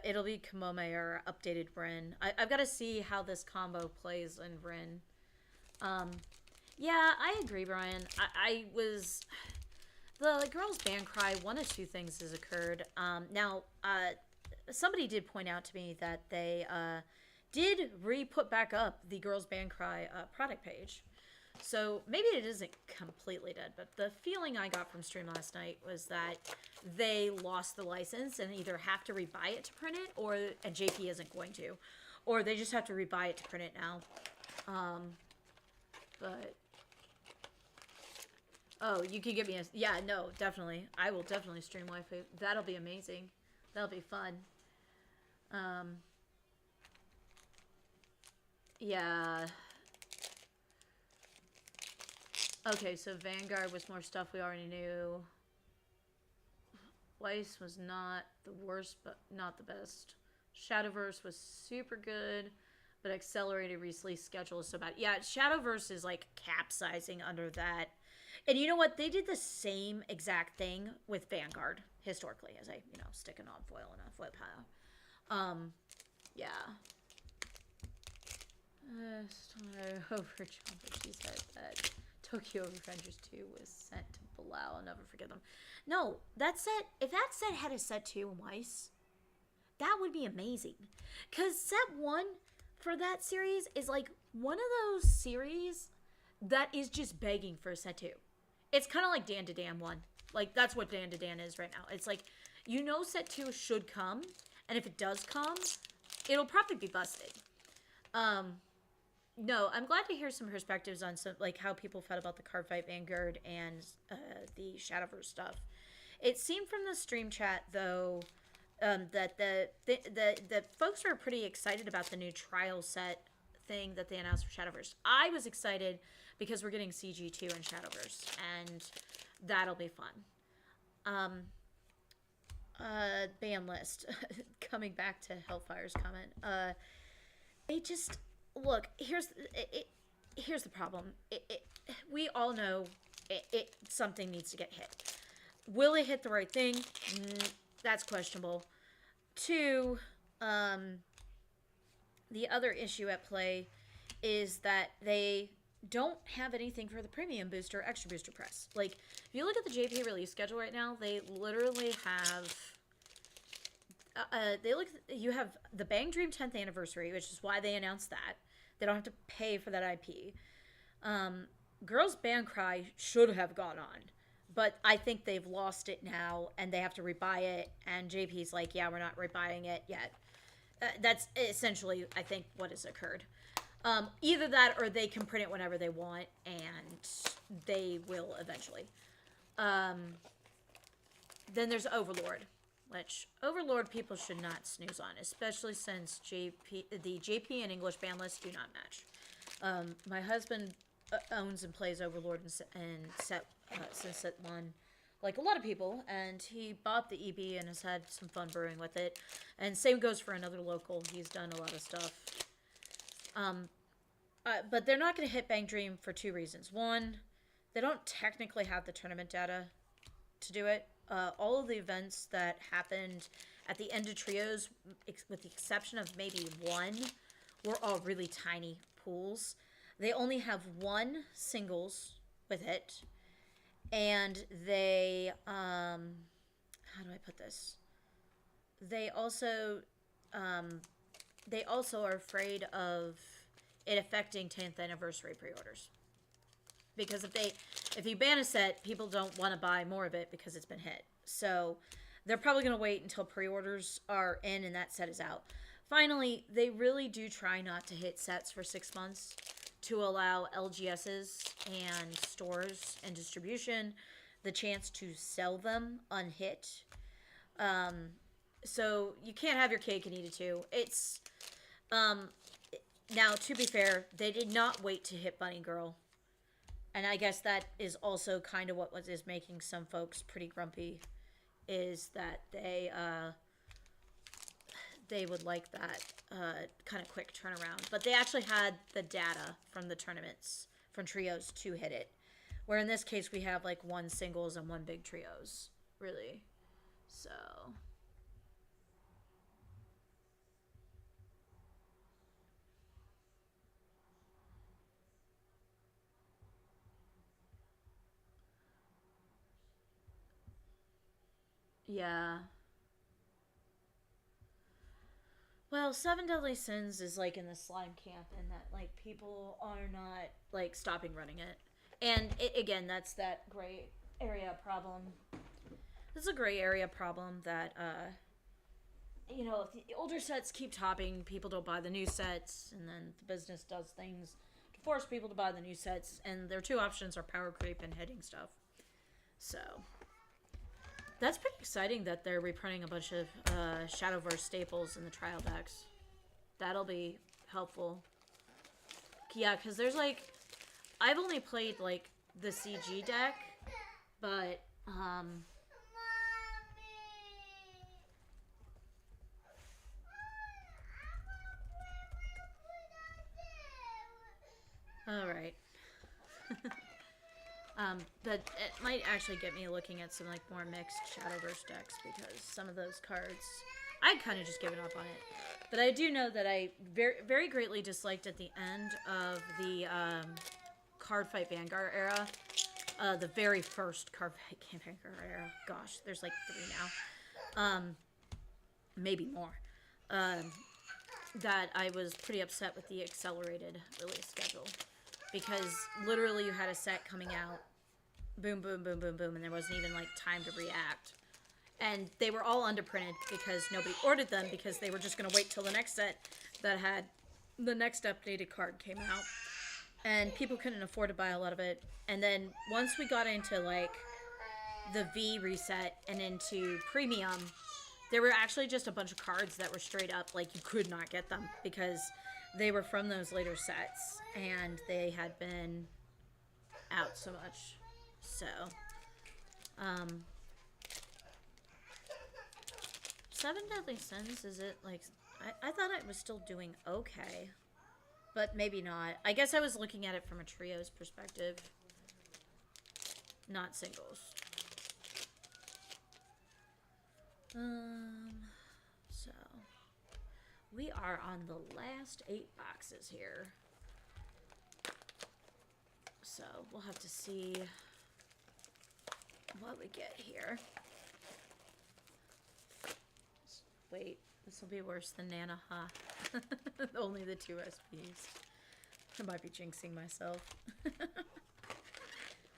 It'll be Kamome or updated Rin. I've got to see how this combo plays in Rin. Yeah, I agree, Brian. I was... The girls' band cry, one of two things has occurred. Now, somebody did point out to me that they did re-put back up the girls' band cry product page. So maybe it isn't completely dead, but the feeling I got from stream last night was that they lost the license and either have to rebuy it to print it, and JP isn't going to, or they just have to rebuy it to print it now. But oh, you can give me a... Yeah, no, definitely. I will definitely stream waifu. That'll be amazing. That'll be fun. Yeah. Okay, so Vanguard was more stuff we already knew. Weiss was not the worst, but not the best. Shadowverse was super good, but accelerated release schedule is so bad. Yeah, Shadowverse is like capsizing under that. And you know what? They did the same exact thing with Vanguard historically, as I, stick a non-foil in a foil pile. Yeah. Over John, but she said that Tokyo Revengers 2 was sent to Bilal. I'll never forget them. No, that set, if that set had a set 2 in Weiss, that would be amazing. Because set 1 for that series is like one of those series that is just begging for a set 2. It's kind of like Dan to Dan 1. Like, that's what Dan to Dan is right now. It's like, set 2 should come, and if it does come, it'll probably be busted. No, I'm glad to hear some perspectives on some, like, how people felt about the Cardfight Vanguard and the Shadowverse stuff. It seemed from the stream chat, though, that the folks are pretty excited about the new trial set thing that they announced for Shadowverse. I was excited because we're getting CG2 in Shadowverse, and that'll be fun. Ban list. Coming back to Hellfire's comment. They just... Look, here's the problem. We all know something needs to get hit. Will it hit the right thing? That's questionable. 2, the other issue at play is that they don't have anything for the premium booster or extra booster press. Like, if you look at the JP release schedule right now, they literally have... you have the Bang Dream 10th anniversary, which is why they announced that. They don't have to pay for that IP. Girls Band Cry should have gone on, but I think they've lost it now, and they have to rebuy it, and JP's like, yeah, we're not rebuying it yet. That's essentially, I think, what has occurred. Either that, or they can print it whenever they want, and they will eventually. Then there's Overlord. which Overlord people should not snooze on, especially since the JP and English ban lists do not match. My husband owns and plays Overlord and set since set 1, like a lot of people, and he bought the EB and has had some fun brewing with it. And same goes for another local. He's done a lot of stuff. But they're not going to hit Bang Dream for 2 reasons. One, they don't technically have the tournament data to do it. All of the events that happened at the end of Trios, with the exception of maybe 1, were all really tiny pools. They only have 1 singles with it. And they, how do I put this? They also are afraid of it affecting 10th anniversary pre-orders. Because if you ban a set, people don't want to buy more of it because it's been hit. So they're probably going to wait until pre-orders are in and that set is out. Finally, they really do try not to hit sets for 6 months to allow LGSs and stores and distribution the chance to sell them unhit. So you can't have your cake and eat it too. It's now, to be fair, they did not wait to hit Bunny Girl. And I guess that is also kind of what is making some folks pretty grumpy, is that they would like that kind of quick turnaround. But they actually had the data from the tournaments, from Trios, to hit it. Where in this case, we have like 1 singles and 1 big Trios, really. So... yeah. Well, Seven Deadly Sins is like in the slime camp, in that like people are not like stopping running it. And again, that's that gray area problem. This is a gray area problem that you know, if the older sets keep topping, people don't buy the new sets, and then the business does things to force people to buy the new sets, and their 2 options are power creep and hitting stuff. So that's pretty exciting that they're reprinting a bunch of Shadowverse staples in the trial decks. That'll be helpful. Yeah, because there's like... I've only played like the CG deck, but... Alright. But it might actually get me looking at some like more mixed Shadowverse decks, because some of those cards, I'd kind of just given up on it. But I do know that I very, very greatly disliked at the end of the Cardfight Vanguard era, the very first Cardfight Vanguard era. Gosh, there's like 3 now, maybe more. That I was pretty upset with the accelerated release schedule. Because literally you had a set coming out, boom, boom, boom, boom, boom, and there wasn't even, like, time to react. And they were all underprinted because nobody ordered them, because they were just going to wait till the next set that had the next updated card came out. And people couldn't afford to buy a lot of it. And then once we got into, like, the V reset and into Premium, there were actually just a bunch of cards that were straight up, like, you could not get them because they were from those later sets, and they had been out so much. So, Seven Deadly Sins, is it, like, I thought it was still doing okay, but maybe not. I guess I was looking at it from a Trios perspective, not singles. So... we are on the last 8 boxes here. So we'll have to see what we get here. Wait, this will be worse than Nana, huh? Only the 2 SPs. I might be jinxing myself.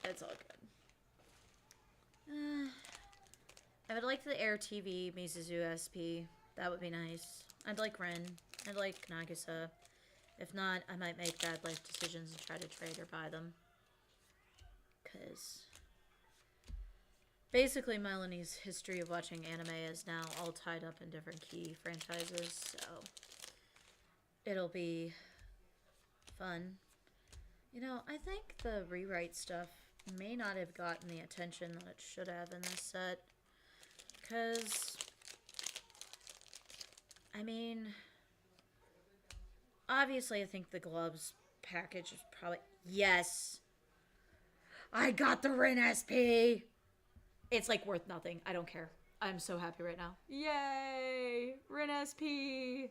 It's all good. I would like the Air TV Mizuzu SP. That would be nice. I'd like Ren. I'd like Nagisa. If not, I might make bad life decisions and try to trade or buy them. Because Basically, Melanie's history of watching anime is now all tied up in different key franchises, so it'll be fun. You know, I think the rewrite stuff may not have gotten the attention that it should have in this set, because, I mean, obviously I think the gloves package is probably... Yes! I got the Rin SP! It's like worth nothing. I don't care. I'm so happy right now. Yay! Rin SP!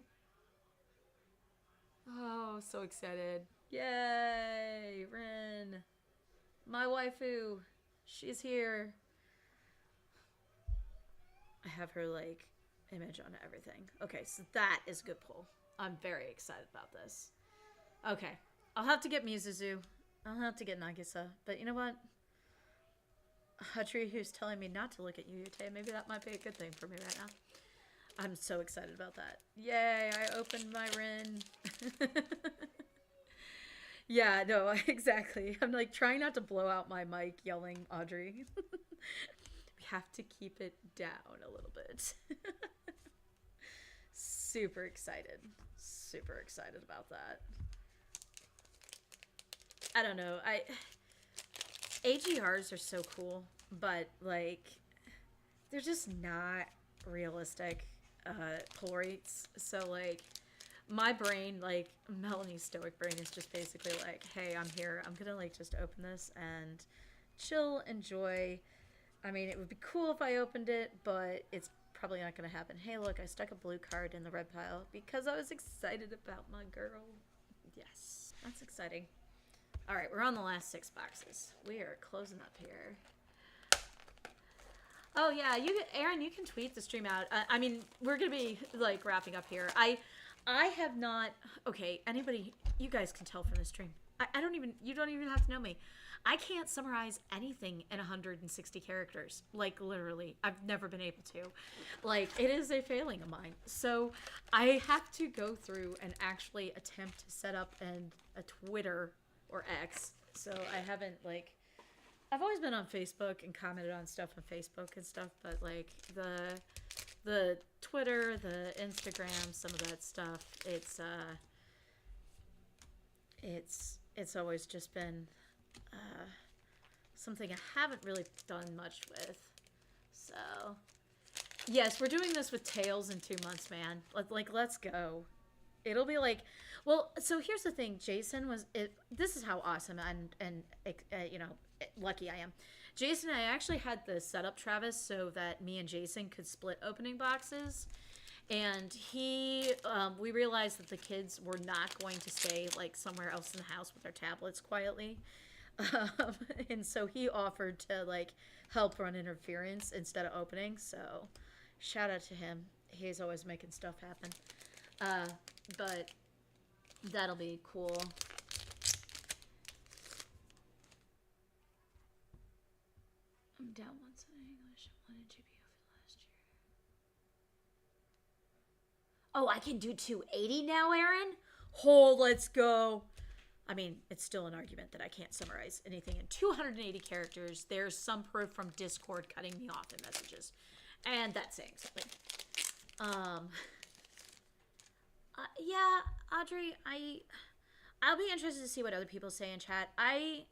Oh, so excited. Yay! Rin. My waifu. She's here. I have her, like, image on everything. Okay, so that is a good pull. I'm very excited about this. Okay. I'll have to get Mizuzu. I'll have to get Nagisa. But you know what? Audrey, who's telling me not to look at Yuyute, maybe that might be a good thing for me right now. I'm so excited about that. Yay, I opened my Rin. Yeah, no, exactly. I'm like trying not to blow out my mic yelling Audrey. We have to keep it down a little bit. Super excited. Super excited about that. I don't know. AGRs are so cool, but like they're just not realistic pull rates. So like my brain, like Melanie's stoic brain, is just basically like, hey, I'm here. I'm gonna like just open this and chill, enjoy. I mean, it would be cool if I opened it, but it's probably not gonna happen. Hey, look, I stuck a blue card in the red pile because I was excited about my girl. Yes, that's exciting. All right, we're on the last 6 boxes. We are closing up here. Oh yeah, Aaron, you can tweet the stream out. I mean, we're gonna be like wrapping up here. I have not. Okay, anybody, you guys can tell from the stream. I don't even. You don't even have to know me. I can't summarize anything in 160 characters. Like literally, I've never been able to. Like it is a failing of mine. So I have to go through and actually attempt to set up a Twitter or X. So I haven't like. I've always been on Facebook and commented on stuff on Facebook and stuff, but like the Twitter, the Instagram, some of that stuff, it's always just been something I haven't really done much with. So yes, we're doing this with Tails in 2 months, man. Like let's go. It'll be like, well, so here's the thing. Jason was this is how awesome and you know, lucky I am. Jason and I actually had the setup Travis so that me and Jason could split opening boxes, and we realized that the kids were not going to stay like somewhere else in the house with their tablets quietly, and so he offered to like help run interference instead of opening. So shout out to him. He's always making stuff happen. But that'll be cool. I'm down once in English. What did GPO for last year? Oh, I can do 280 now, Aaron? Oh, let's go. I mean, it's still an argument that I can't summarize anything in 280 characters. There's some proof from Discord cutting me off in messages. And that's saying something. Yeah, Audrey, I'll be interested to see what other people say in chat. I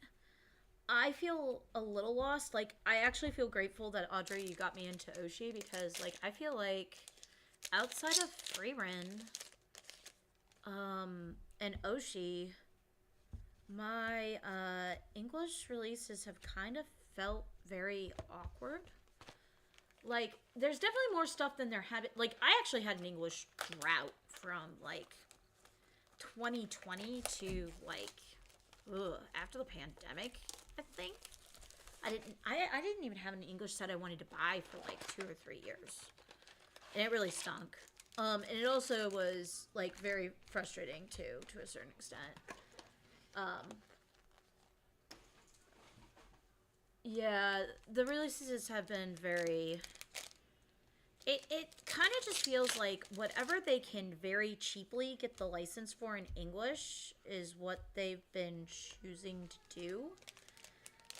feel a little lost. Like, I actually feel grateful that, Audrey, you got me into Oshi, because, like, I feel like outside of Frieren, and Oshi, my, English releases have kind of felt very awkward. Like, there's definitely more stuff than there had. Like, I actually had an English drought from, like, 2020 to, like, after the pandemic, I think. I didn't even have an English set I wanted to buy for, like, 2 or 3 years. And it really stunk. And it also was, like, very frustrating, too, to a certain extent. Yeah, the releases have been very... It kind of just feels like whatever they can very cheaply get the license for in English is what they've been choosing to do.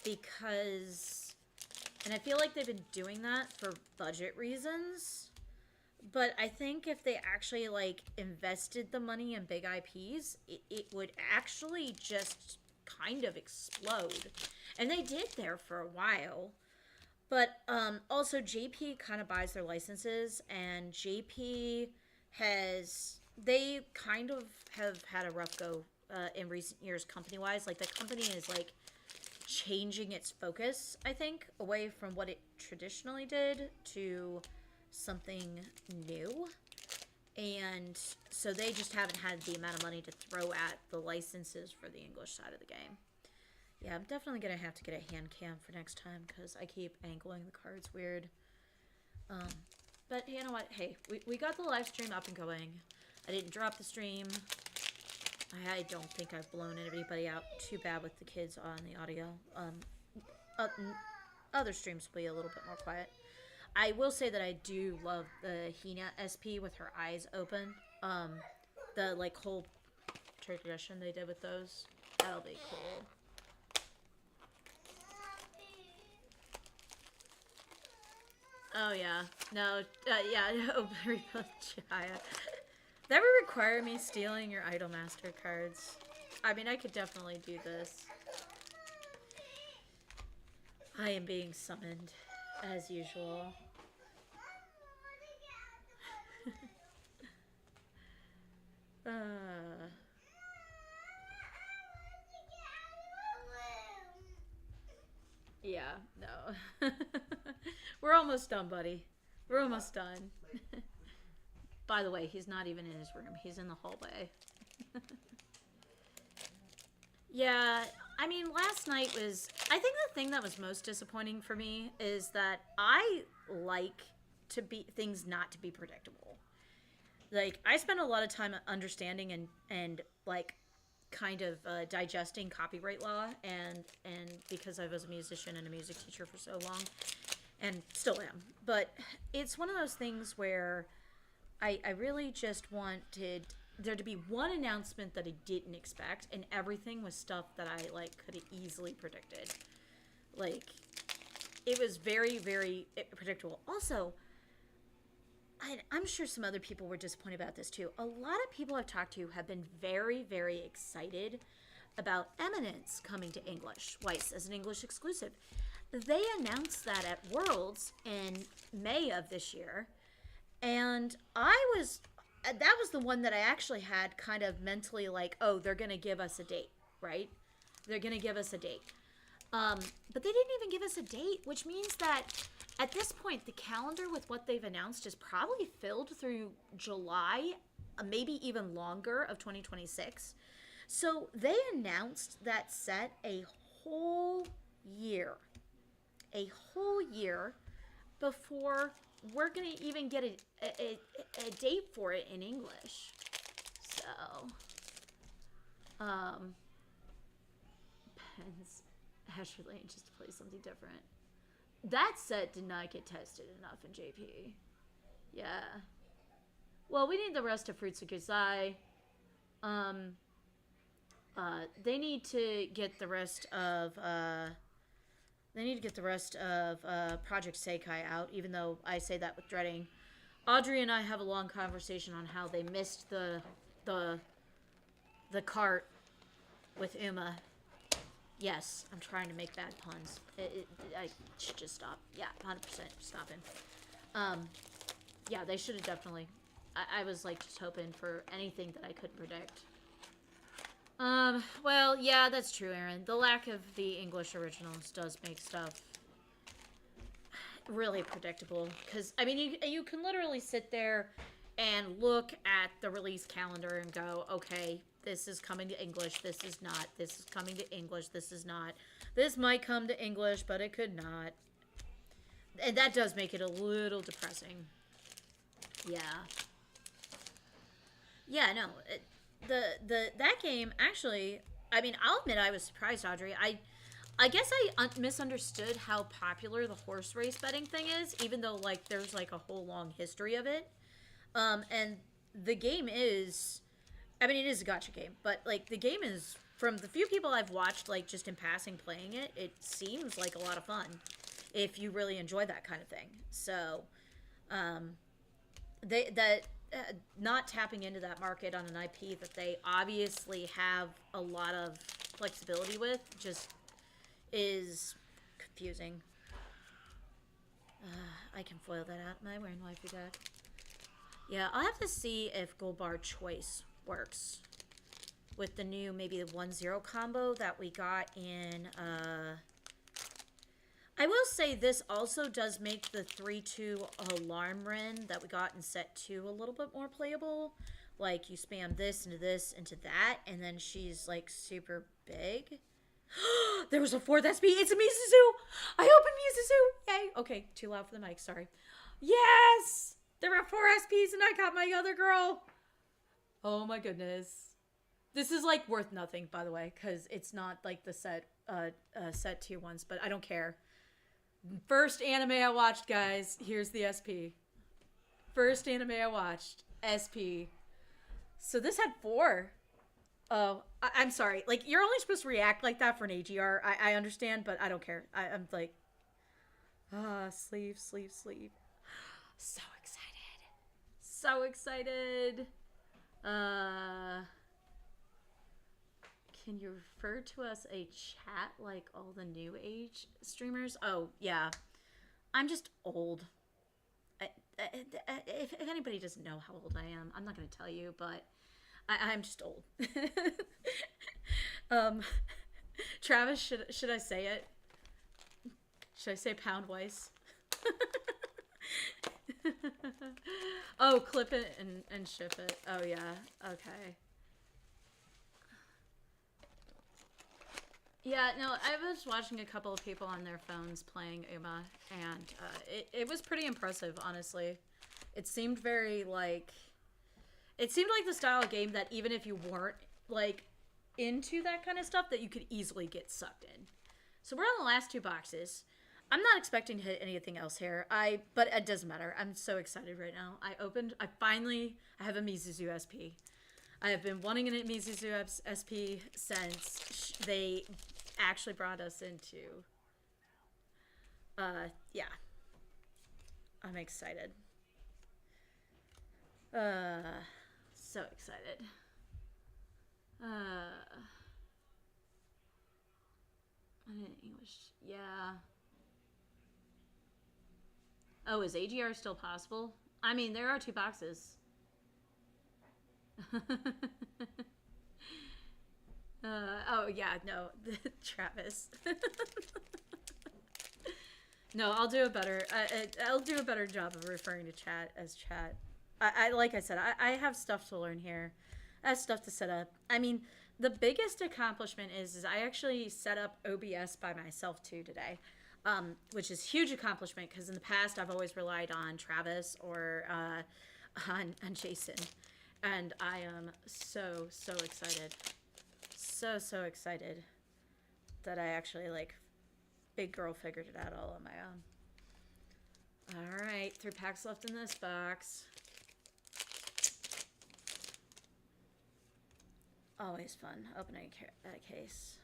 Because And I feel like they've been doing that for budget reasons. But I think if they actually like invested the money in big IPs, it would actually just kind of explode. And they did there for a while. But also JP kind of buys their licenses, and JP has they kind of have had a rough go in recent years company wise. Like the company is like changing its focus, I think, away from what it traditionally did to something new. And so they just haven't had the amount of money to throw at the licenses for the English side of the game. Yeah, I'm definitely going to have to get a hand cam for next time because I keep angling the cards weird. But you know what? Hey, we got the live stream up and going. I didn't drop the stream. I don't think I've blown anybody out too bad with the kids on the audio. Other streams will be a little bit more quiet. I will say that I do love the Hina SP with her eyes open. The like whole tradition they did with those. That'll be cool. Oh yeah, no, yeah, Chaya. That would require me stealing your Idolmaster cards. I mean, I could definitely do this. I am being summoned, as usual. Yeah, no. We're almost done, buddy. We're almost done. By the way, he's not even in his room. He's in the hallway. Yeah, I mean, last night was... I think the thing that was most disappointing for me is that I like things not to be predictable. Like, I spend a lot of time understanding and like, kind of digesting copyright law, and because I was a musician and a music teacher for so long, and still am. But it's one of those things where I really just wanted there to be one announcement that I didn't expect, and everything was stuff that I like could have easily predicted. Like, it was very, very predictable. Also, I'm sure some other people were disappointed about this too. A lot of people I've talked to have been very, very excited about Eminence coming to English, Weiss as an English exclusive. They announced that at Worlds in May of this year, and that was the one that I actually had kind of mentally like, oh, they're going to give us a date, right? They're going to give us a date. But they didn't even give us a date, which means that at this point, the calendar with what they've announced is probably filled through July, maybe even longer, of 2026. So they announced that set a whole year before we're going to even get a date for it in English. So, Pens, Asher Lane just to play something different. That set did not get tested enough in JP. Yeah. Well, we need the rest of Fruits of Guzai. They need to get the rest of Project Seikai out, even though I say that with dreading. Audrey and I have a long conversation on how they missed the cart with Uma. Yes, I'm trying to make bad puns. I should just stop. Yeah, 100% stopping. Yeah, they should have definitely. I was like just hoping for anything that I could predict. Well, yeah, that's true, Aaron. The lack of the English originals does make stuff really predictable. Because, I mean, you can literally sit there and look at the release calendar and go, okay, this is coming to English, this is not. This is coming to English, this is not. This might come to English, but it could not. And that does make it a little depressing. Yeah. Yeah, no. That game, actually, I mean, I'll admit I was surprised, Audrey. I guess I misunderstood how popular the horse race betting thing is, even though, like, there's, like, a whole long history of it. And the game is... I mean, it is a gacha game, but, like, the game is, from the few people I've watched, like, just in passing playing it, it seems like a lot of fun. if you really enjoy that kind of thing. So, not tapping into that market on an IP that they obviously have a lot of flexibility with just is confusing. I can foil that out. Am I wearing wifey deck? Yeah, I'll have to see if Gold Bar Choice works with the new, maybe the 1-0 combo that we got in, I will say this also does make the 3-2 Alarm Wren that we got in set 2 a little bit more playable. Like, you spam this into that, and then she's, like, super big. There was a 4th SP! It's a Mizuzu! I opened Mizuzu! Yay! Okay, too loud for the mic, sorry. Yes! There were 4 SPs and I got my other girl! Oh my goodness. This is, like, worth nothing, by the way, because it's not, like, the set 2 ones, but I don't care. First anime I watched, guys. Here's the SP. First anime I watched. SP. So this had 4. Oh, I'm sorry. Like, you're only supposed to react like that for an AGR. I understand, but I don't care. I'm like, sleeve. So excited. So excited. Can you refer to us a chat like all the new age streamers? Oh, yeah. I'm just old. If anybody doesn't know how old I am, I'm not going to tell you, but I'm just old. Travis, should I say it? Should I say Pound Weiss? Oh, clip it and ship it. Oh, yeah. Okay. Yeah, no, I was watching a couple of people on their phones playing Uma, and it was pretty impressive, honestly. It seemed very, like... It seemed like the style of game that even if you weren't, like, into that kind of stuff, that you could easily get sucked in. So we're on the last 2 boxes. I'm not expecting to hit anything else here. But it doesn't matter. I'm so excited right now. I have a Mizuzu SP. I have been wanting a Mizuzu SP since they actually brought us into... yeah. I'm excited. So excited. English. Yeah. Oh, is AGR still possible? I mean, there are 2 boxes. Oh yeah, no, Travis. No, I'll do a better. I'll do a better job of referring to chat as chat. Like I said, I have stuff to learn here. I have stuff to set up. I mean, the biggest accomplishment is I actually set up OBS by myself too today, which is a huge accomplishment because in the past I've always relied on Travis or on Jason. And I am so excited. So excited that I actually, like, big girl figured it out all on my own. Alright, 3 packs left in this box. Always fun opening a case.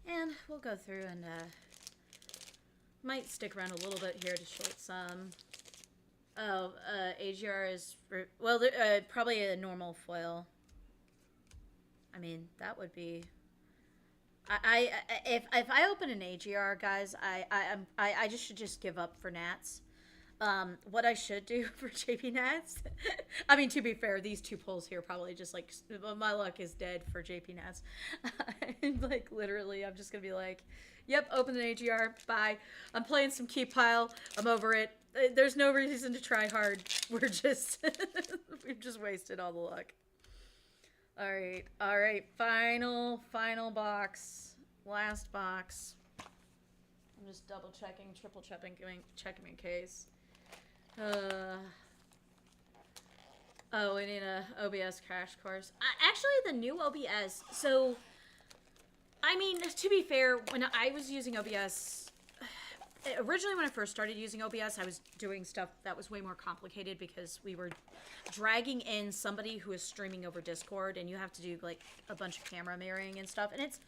And we'll go through and, might stick around a little bit here to short some. Oh, AGR is... Well, probably a normal foil. I mean, that would be... If I open an AGR, guys, I should just give up for Nats. What I should do for JP Nats... I mean, to be fair, these 2 pulls here probably just, like... My luck is dead for JP Nats. Like, literally, I'm just gonna be like... Yep, open an AGR, bye. I'm playing some Keep Pile. I'm over it. There's no reason to try hard. We're just... We've just wasted all the luck. Alright. Final box. Last box. I'm just double checking, triple checking in case. Oh, we need a OBS crash course. Actually, the new OBS... So... I mean, to be fair, when I was using OBS, originally when I first started using OBS, I was doing stuff that was way more complicated because we were dragging in somebody who is streaming over Discord, and you have to do, like, a bunch of camera mirroring and stuff, and it's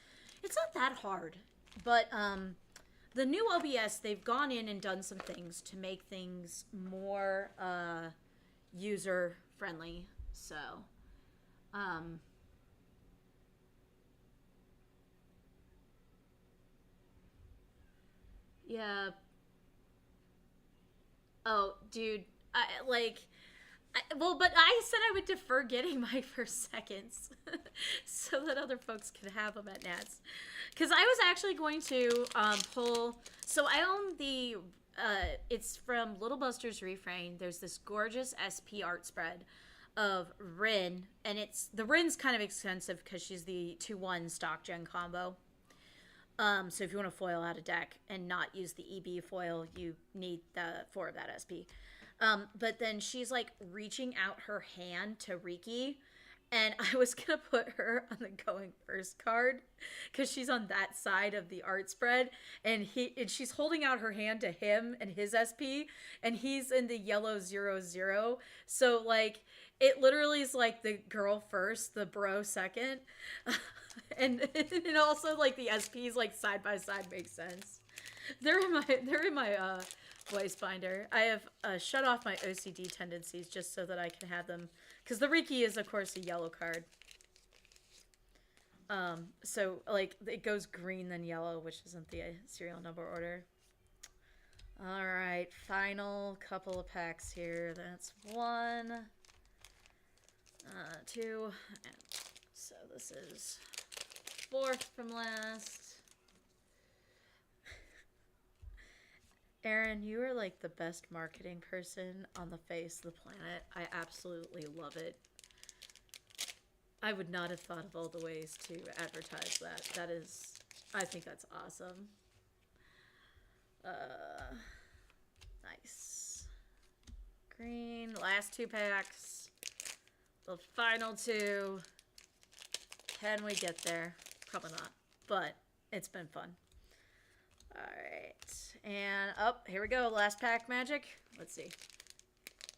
not that hard. But the new OBS, they've gone in and done some things to make things more user friendly. So, um, yeah. Oh, dude, well, but I said I would defer getting my first seconds so that other folks could have them at Nats. Because I was actually going to pull. So I own the. It's from Little Buster's Refrain. There's this gorgeous SP art spread of Rin, and the Rin's kind of expensive because she's the 2-1 stock gen combo. So if you want to foil out a deck and not use the EB foil, you need the 4 of that SP. But then she's like reaching out her hand to Riki, and I was gonna put her on the going first card because she's on that side of the art spread, and she's holding out her hand to him and his SP, and he's in the yellow 0/0. So like it literally is like the girl first, the bro second. And also like the SPs like side by side makes sense. They're in my voice binder. I have shut off my OCD tendencies just so that I can have them, because the Riki is of course a yellow card. So like it goes green then yellow, which isn't the serial number order. All right, final couple of packs here. That's 1, 2, and so this is 4th from last. Aaron, you are like the best marketing person on the face of the planet. I absolutely love it. I would not have thought of all the ways to advertise that. I think that's awesome. Nice. Green, last 2 packs. The final 2. Can we get there? Probably not, but it's been fun. Alright, and here we go, last pack magic. Let's see.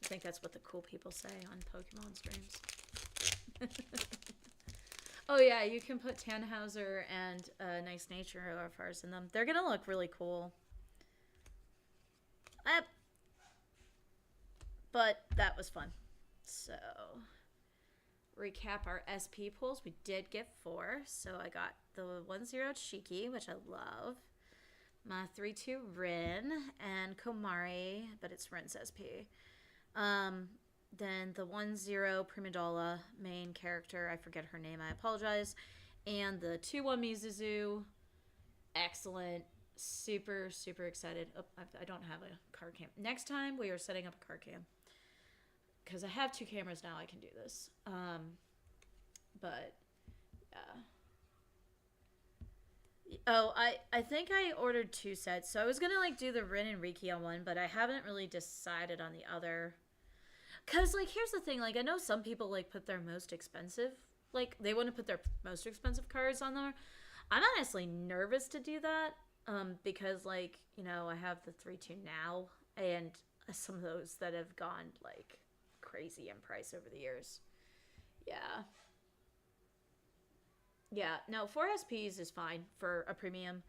I think that's what the cool people say on Pokemon streams. Oh yeah, you can put Tannhauser and Nice Nature OFRs in them. They're gonna look really cool. But that was fun. So, recap our SP pulls. We did get 4. So I got the 1/0 Shiki, which I love. My 3/2 Rin and Komari, but it's Rin's SP. Then the 1/0 Primadola main character, I forget her name, I apologize. And the 2/1 Mizuzu, excellent. Super, super excited. Oh, I don't have a card cam. Next time we are setting up a card cam, because I have 2 cameras now, I can do this. But yeah. Oh, I think I ordered 2 sets. So I was gonna like do the Rin and Riki on one, but I haven't really decided on the other. Cause like here's the thing, like I know some people like put their most expensive, like they want to put their most expensive cards on there. I'm honestly nervous to do that, because like, you know, I have the 3/2 now and some of those that have gone like crazy in price over the years. Yeah. Yeah, no, 4 SPs is fine for a premium.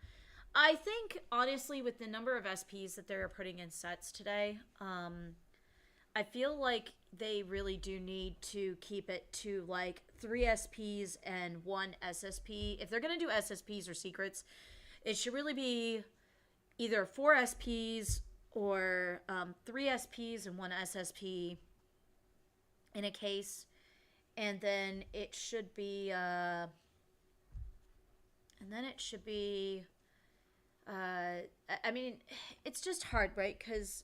I think, honestly, with the number of SPs that they're putting in sets today, I feel like they really do need to keep it to, like, 3 SPs and 1 SSP. If they're going to do SSPs or secrets, it should really be either 4 SPs or 3 SPs and 1 SSP in a case. And then it should be... I mean, it's just hard, right? Because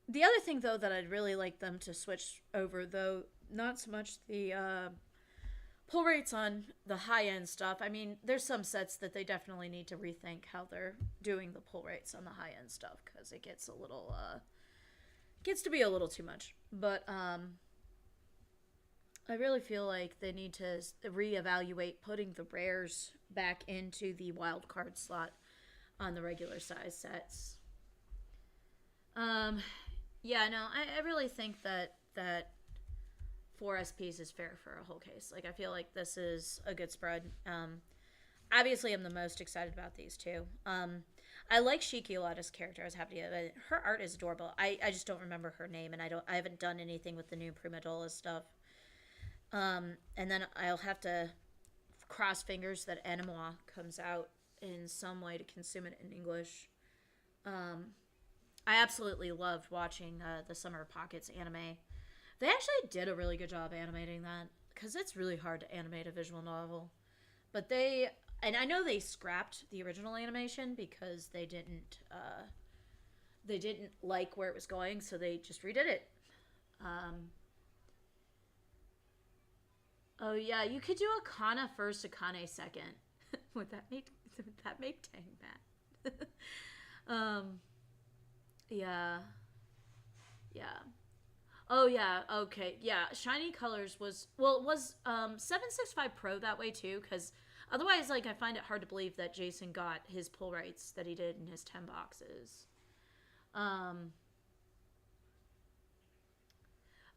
the other thing, though, that I'd really like them to switch over, though, not so much the pull rates on the high-end stuff. I mean, there's some sets that they definitely need to rethink how they're doing the pull rates on the high-end stuff, because it gets a little, gets to be a little too much. But, I really feel like they need to reevaluate putting the rares back into the wild card slot on the regular size sets. Yeah, no, I really think that 4 SPs is fair for a whole case. Like, I feel like this is a good spread. Obviously, I'm the most excited about these 2. I like Shiki a lot as a character. I was happy to. Her art is adorable. I just don't remember her name, and I haven't done anything with the new Prima Dolla stuff. And then I'll have to cross fingers that Animois comes out in some way to consume it in English. Um, I absolutely loved watching the Summer of Pockets anime. They actually did a really good job animating that because it's really hard to animate a visual novel. But and I know they scrapped the original animation because they didn't like where it was going, so they just redid it. Um, oh yeah, you could do Akana first, Akane second. Would that make Tang mad? um, yeah, yeah. Oh yeah, okay, yeah. Shiny Colors was it was 765 Pro that way too, because otherwise, like, I find it hard to believe that Jason got his pull rights that he did in his 10 boxes. Um,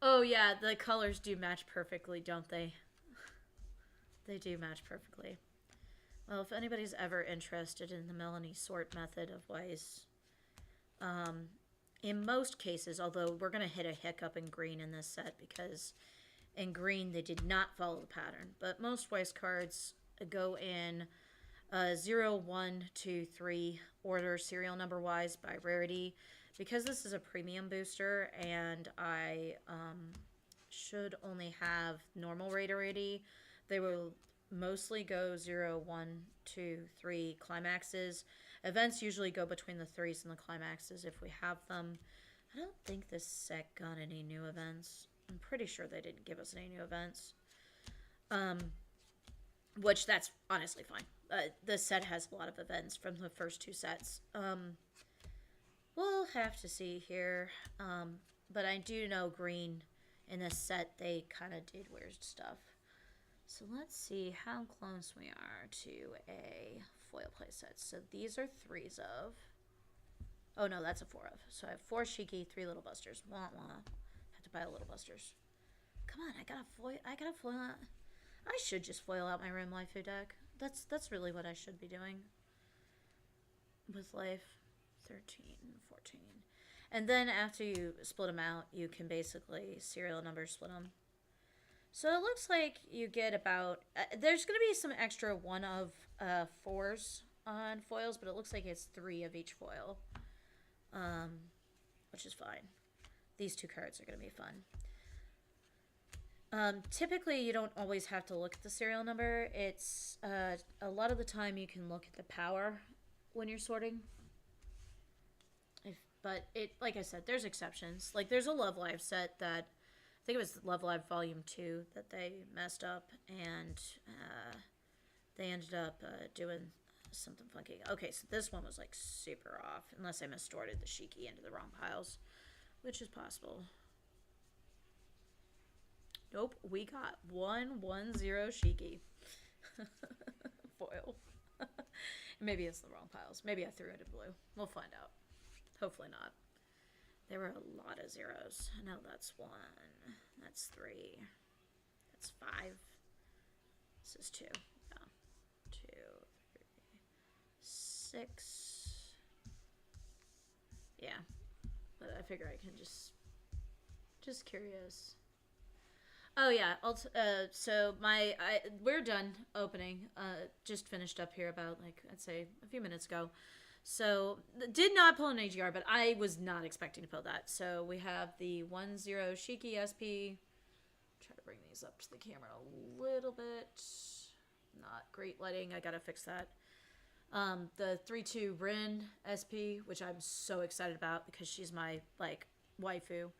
oh yeah, the colors do match perfectly, don't they? They do match perfectly. Well, if anybody's ever interested in the Melanie sort method of Weiss, um, in most cases, although we're going to hit a hiccup in green in this set because in green they did not follow the pattern, but most Weiss cards go in 0, 1, 2, 3 order serial number wise by rarity. Because this is a premium booster and I should only have normal rarity, they will mostly go 0, 1, 2, 3 climaxes. Events usually go between the threes and the climaxes if we have them. I don't think this set got any new events. I'm pretty sure they didn't give us any new events. Which that's honestly fine. The set has a lot of events from the first two sets. We'll have to see here. But I do know green in this set, they kind of did weird stuff. So let's see how close we are to a foil playset. So these are threes of. Oh no, that's a four of. So I have 4 Shiki, 3 Little Busters. Wah wah. Have to buy a Little Busters. Come on, I gotta foil out. I should just foil out my Rim Waifu deck. That's really what I should be doing. With life 13, 14. And then after you split them out, you can basically serial number split them. So it looks like you get about... there's going to be some extra 1 of 4s on foils, but it looks like it's 3 of each foil. Which is fine. These 2 cards are going to be fun. Typically, you don't always have to look at the serial number. It's a lot of the time you can look at the power when you're sorting. But like I said, there's exceptions. Like there's a Love Live set that I think it was Love Live Volume 2 that they messed up, and they ended up doing something funky. Okay, so this one was like super off, unless I missorted the Shiki into the wrong piles, which is possible. Nope, we got 110 Shiki. Foil. Maybe it's the wrong piles. Maybe I threw it in blue. We'll find out. Hopefully not. There were a lot of zeros. I know that's 1. That's 3. That's 5. This is 2. Yeah. 2, 3, 6. Yeah. But I figure I can just curious. Oh yeah. So we're done opening. Just finished up here about, like, I'd say a few minutes ago. So did not pull an AGR, but I was not expecting to pull that. So we have the 10 Shiki SP. Try to bring these up to the camera a little bit. Not great lighting. I gotta fix that. The 3-2 Rin SP, which I'm so excited about because she's my, like, waifu.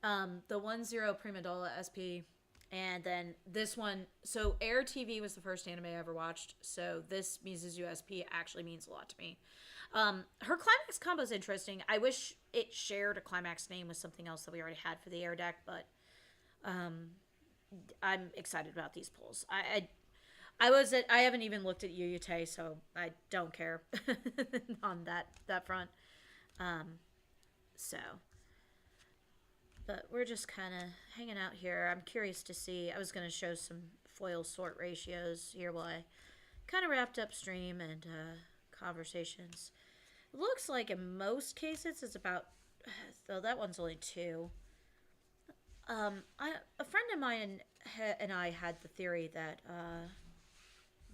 The 10 Prima Dolla SP, and then this one. So Air TV was the first anime I ever watched, so this Mizuzu SP actually means a lot to me. Her climax combo is interesting. I wish it shared a climax name with something else that we already had for the Air deck, but I'm excited about these pulls. I haven't even looked at Yuyute, so I don't care on that front. So. But we're just kind of hanging out here. I'm curious to see. I was going to show some foil sort ratios here while I kind of wrapped up stream and conversations. looks like in most cases it's about, though that one's only 2. A friend of mine and I had the theory that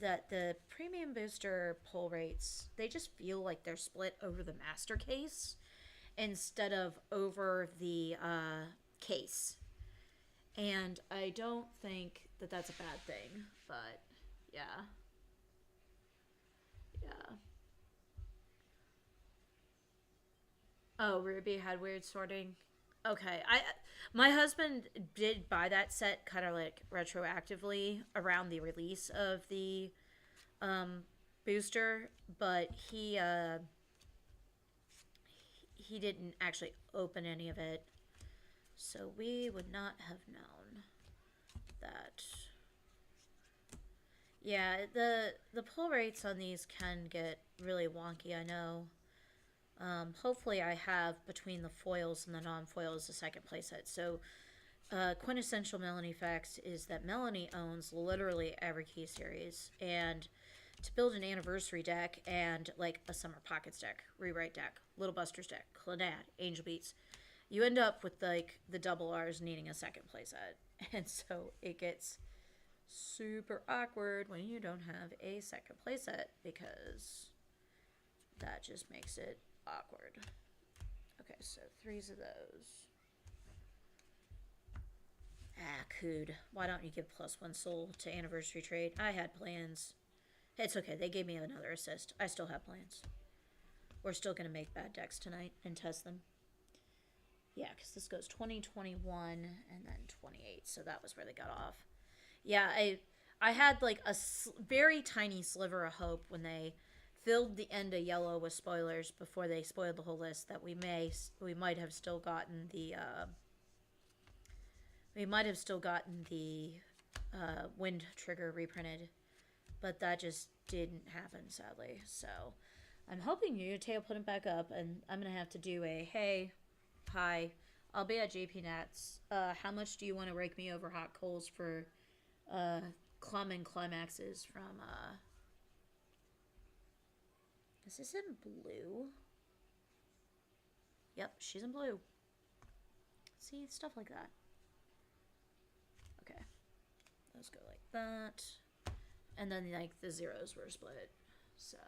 that the premium booster pull rates, they just feel like they're split over the master case instead of over the case. And I don't think that that's a bad thing, but yeah. Yeah. Oh, Ruby had weird sorting. Okay, my husband did buy that set kind of like retroactively around the release of the um, booster, but he didn't actually open any of it, so we would not have known that. Yeah, the pull rates on these can get really wonky. I know. Hopefully, I have between the foils and the non-foils a second playset. So, quintessential Melanie facts is that Melanie owns literally every key series, and to build an anniversary deck and like a Summer Pockets deck, Rewrite deck, Little Busters deck, Clannad, Angel Beats, you end up with like the double R's needing a second playset, and so it gets super awkward when you don't have a second playset because that just makes it awkward. Okay, so 3s of those. Ah, cood. Why don't you give +1 soul to anniversary trade? I had plans. It's okay. They gave me another assist. I still have plans. We're still going to make bad decks tonight and test them. Yeah, because this goes 2021 and then 28. So that was where they got off. Yeah, I had like a very tiny sliver of hope when they filled the end of yellow with spoilers before they spoiled the whole list that we might have still gotten the wind trigger reprinted, but that just didn't happen, sadly. So I'm hoping Yuteo put it back up, and I'm gonna have to do a hey, hi, I'll be at JP Nats. How much do you want to rake me over hot coals for Clum and Climaxes from is this in blue? Yep, she's in blue. See, stuff like that. Okay. Those go like that. And then like the zeros were split. So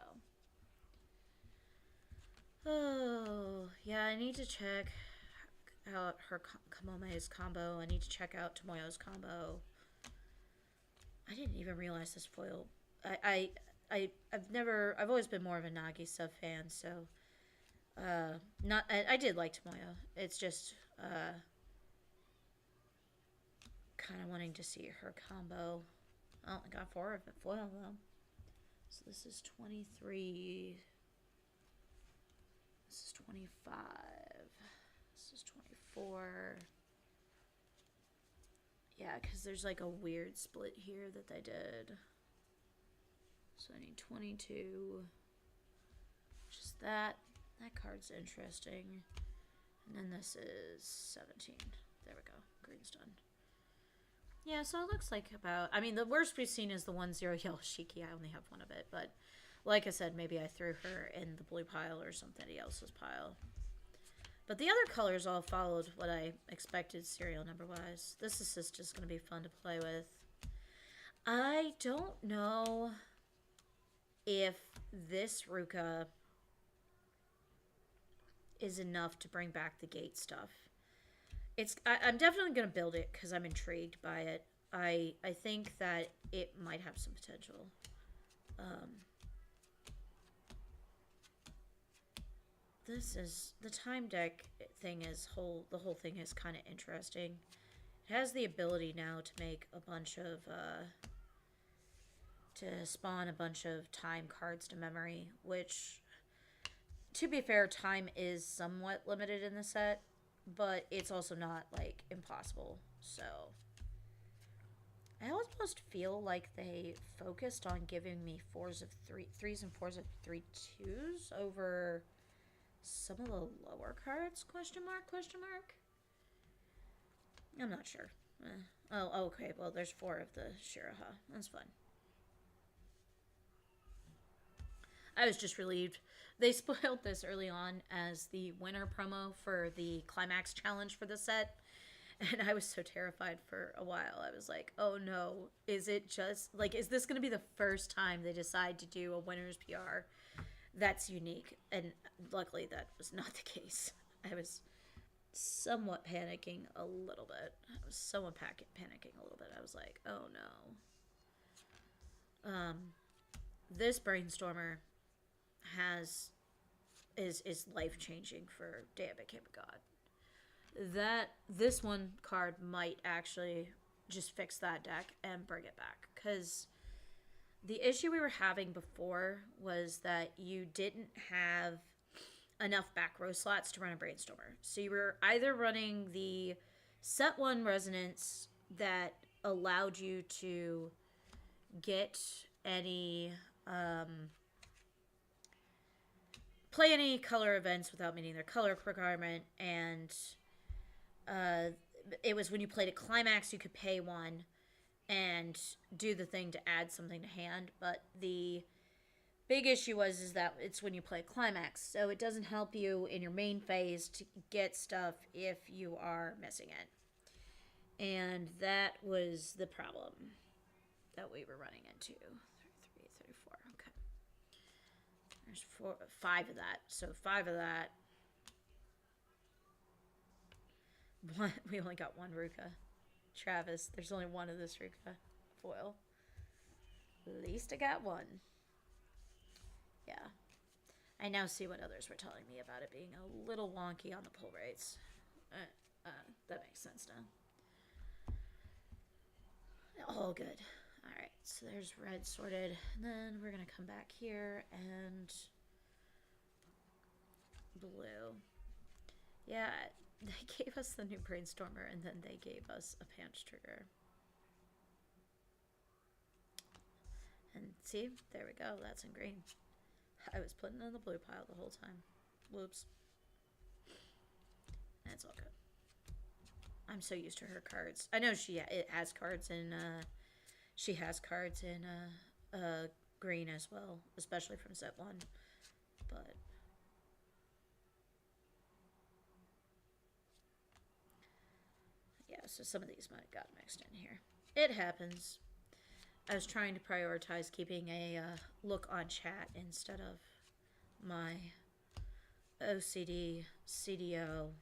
oh yeah, I need to check out her Kamome's combo. I need to check out Tomoyo's combo. I didn't even realize this foil. I've always been more of a Nagisa fan, so I did like Tomoyo. It's just kind of wanting to see her combo. Oh, I got 4 of it foil though. So this is 23. This is 25. This is 24. Yeah, because there's like a weird split here that they did. So I need 22. Just that. That card's interesting. And then this is 17. There we go. Green's done. Yeah, so it looks like about... I mean, the worst we've seen is the 1-0 Yellow Shiki. I only have 1 of it. But like I said, maybe I threw her in the blue pile or somebody else's pile. But the other colors all followed what I expected serial number-wise. This assist is going to be fun to play with. I don't know if this Ruka is enough to bring back the gate stuff. I'm definitely going to build it because I'm intrigued by it. I think that it might have some potential. This is the time deck thing the whole thing is kind of interesting. It has the ability now to make a bunch of to spawn a bunch of time cards to memory, which, to be fair, time is somewhat limited in the set, but it's also not like impossible. So I almost feel like they focused on giving me threes and fours of 3/2s over some of the lower cards, question mark? I'm not sure. Oh, okay, well, there's 4 of the Shiraha. That's fun. I was just relieved. They spoiled this early on as the winter promo for the Climax Challenge for the set. And I was so terrified for a while. I was like, oh no, is it just, like, is this going to be the first time they decide to do a winner's PR that's unique? And luckily, that was not the case. I was somewhat panicking a little bit. I was somewhat panicking a little bit. I was like, oh no. This brainstormer is life changing for Day I Became a God. That this one card might actually just fix that deck and bring it back, because the issue we were having before was that you didn't have enough back row slots to run a brainstormer. So you were either running the set one resonance that allowed you to get any play any color events without meeting their color requirement, and it was when you played a climax you could pay one and do the thing to add something to hand. But the big issue is that it's when you play climax, so it doesn't help you in your main phase to get stuff if you are missing it. And that was the problem that we were running into. 33, 34, okay. There's 5 of that. So 5 of that. We only got 1 Ruka. Travis, there's only 1 of this Ruka foil. At least I got 1. Yeah. I now see what others were telling me about it being a little wonky on the pull rates. That makes sense now. All good. Alright, so there's red sorted. And then we're going to come back here and blue. Yeah, they gave us the new brainstormer and then they gave us a Panch trigger. And see, there we go. That's in green. I was putting it in the blue pile the whole time. Whoops. That's all good. I'm so used to her cards. I know it has cards in she has cards in green as well, especially from set 1. But yeah, so some of these might have got mixed in here. It happens. I was trying to prioritize keeping a look on chat instead of my OCD CDO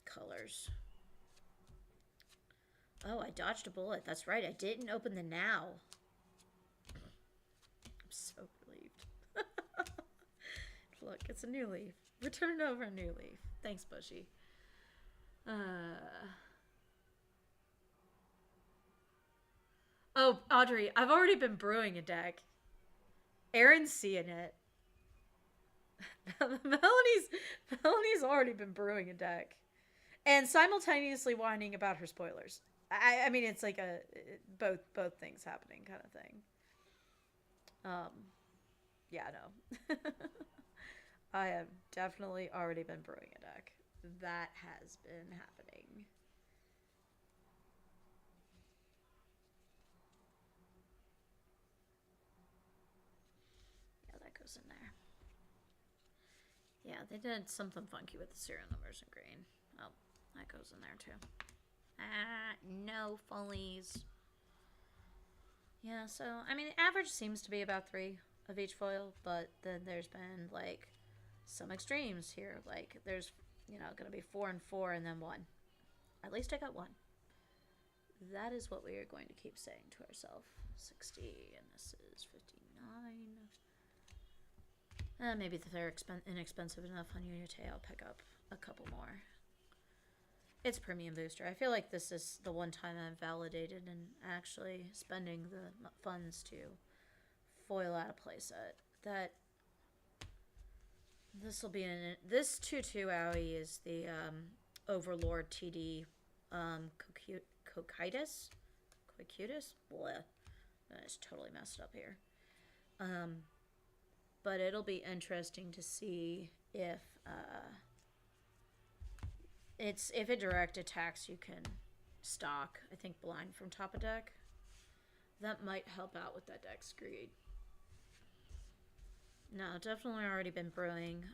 colors. Oh, I dodged a bullet. That's right. I didn't open the now. I'm so relieved. Look, it's a new leaf. Return over a new leaf. Thanks, Bushy. Oh, Audrey, I've already been brewing a deck. Aaron's seeing it. Melanie's already been brewing a deck. And simultaneously whining about her spoilers. I mean, it's like a both things happening kind of thing. Yeah, no. I have definitely already been brewing a deck. That has been happening. Yeah, that goes in there. Yeah, they did something funky with the serial numbers in green. Oh, that goes in there too. No follies. Yeah, so, I mean, the average seems to be about 3 of each foil, but then there's been, like, some extremes here. Like, there's, going to be 4 and 4 and then 1. At least I got 1. That is what we are going to keep saying to ourselves. 60, and this is 59. Maybe if they're inexpensive enough on Unite, I'll pick up a couple more. It's premium booster. I feel like this is the one time I've validated and actually spending the funds to foil out a playset. That this will be in this 2/2 owie is the Overlord TD Cocytus. Bleh. I just totally messed up here. But it'll be interesting to see if if it direct attacks, you can stock, I think, blind from top of deck. That might help out with that deck's greed. No, definitely already been brewing.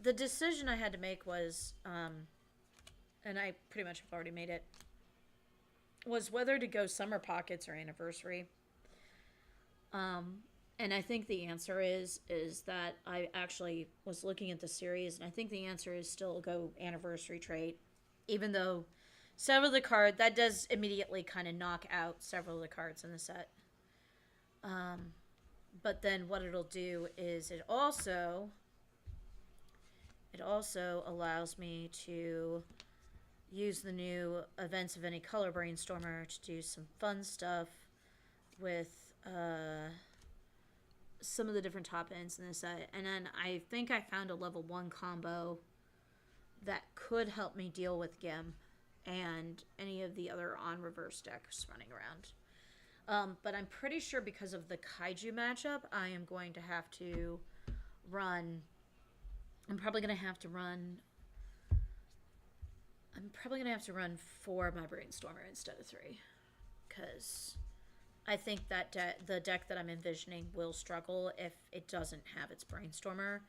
The decision I had to make was, and I pretty much have already made it, was whether to go Summer Pockets or Anniversary. Um, and I think the answer is that I actually was looking at the series, and I think the answer is still go Anniversary trait, even though several of the card that does immediately kind of knock out several of the cards in the set. Um, but then what it'll do is it also allows me to use the new Events of Any Color Brainstormer to do some fun stuff with some of the different top ends in this set. And then I think I found a level 1 combo that could help me deal with Gim and any of the other on reverse decks running around. But I'm pretty sure because of the Kaiju matchup, I am going to have to run. I'm probably going to have to run 4 my Brainstormer instead of 3. Because I think that the deck that I'm envisioning will struggle if it doesn't have its Brainstormer.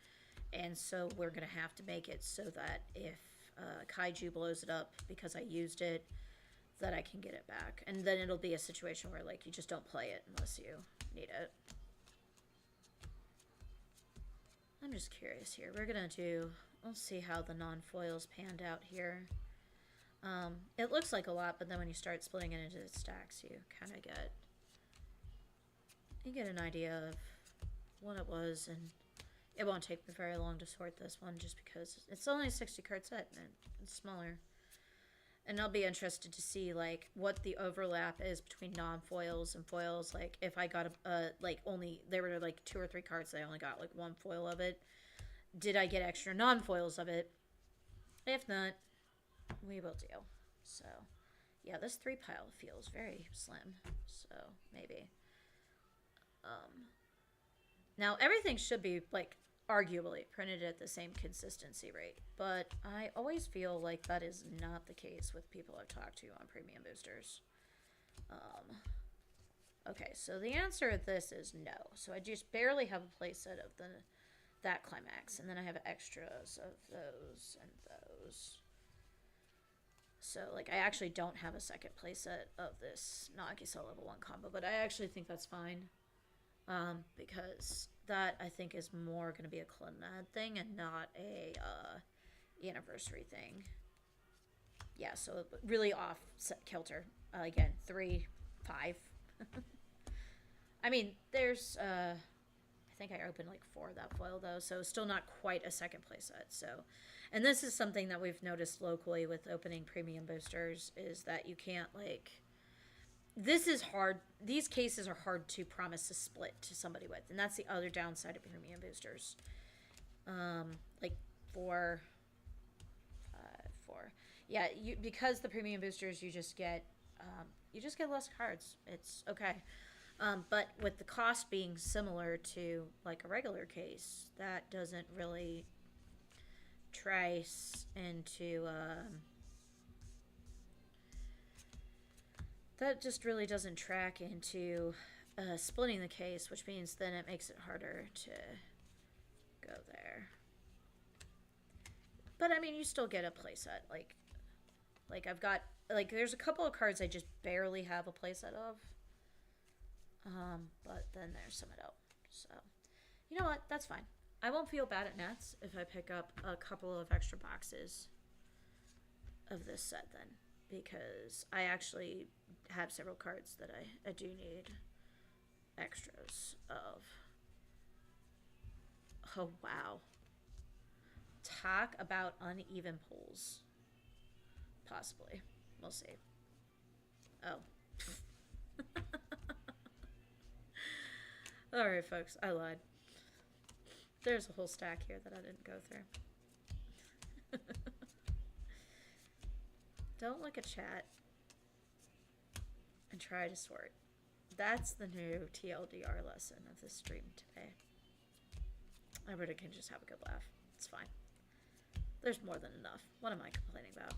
And so we're going to have to make it so that if Kaiju blows it up because I used it, that I can get it back. And then it'll be a situation where, like, you just don't play it unless you need it. I'm just curious here. We'll see how the non-foils panned out here. It looks like a lot, but then when you start splitting it into stacks, you kind of get an idea of what it was, and it won't take me very long to sort this one just because it's only a 60 card set and it's smaller. And I'll be interested to see, like, what the overlap is between non-foils and foils. Like, if I got there were like 2 or 3 cards that I only got like 1 foil of it. Did I get extra non-foils of it? If not, we will deal. So, yeah, this 3 pile feels very slim. So, maybe. Now, everything should be, like, arguably printed at the same consistency rate, but I always feel like that is not the case with people I've talked to on premium boosters. Okay, so the answer to this is no. So I just barely have a playset of that Climax, and then I have extras of those and those. So, like, I actually don't have a second playset of this Nagisa level 1 combo, but I actually think that's fine. Because that, I think, is more going to be a Clannad thing and not a anniversary thing. Yeah, so really off kilter. Again, 3, 5. I mean, there's, I think I opened like 4 of that foil, though, so still not quite a second playset. So, and this is something that we've noticed locally with opening premium boosters, is that you can't, like... This is hard. These cases are hard to promise a split to somebody with, and that's the other downside of premium boosters. Like 4, 4. Yeah, because the premium boosters, you just get less cards. It's okay. But with the cost being similar to like a regular case, that doesn't really trace into. That just really doesn't track into splitting the case, which means then it makes it harder to go there. But I mean, you still get a playset. Like I've got, like, there's a couple of cards I just barely have a playset of. But then there's some I don't. So, you know what? That's fine. I won't feel bad at Nets if I pick up a couple of extra boxes of this set then, because I actually have several cards that I do need extras of. Oh, wow. Talk about uneven pulls. Possibly. We'll see. Oh. Alright, folks. I lied. There's a whole stack here that I didn't go through. Don't look at chat and try to sort. That's the new TLDR lesson of this stream today. Everybody can just have a good laugh. It's fine. There's more than enough. What am I complaining about?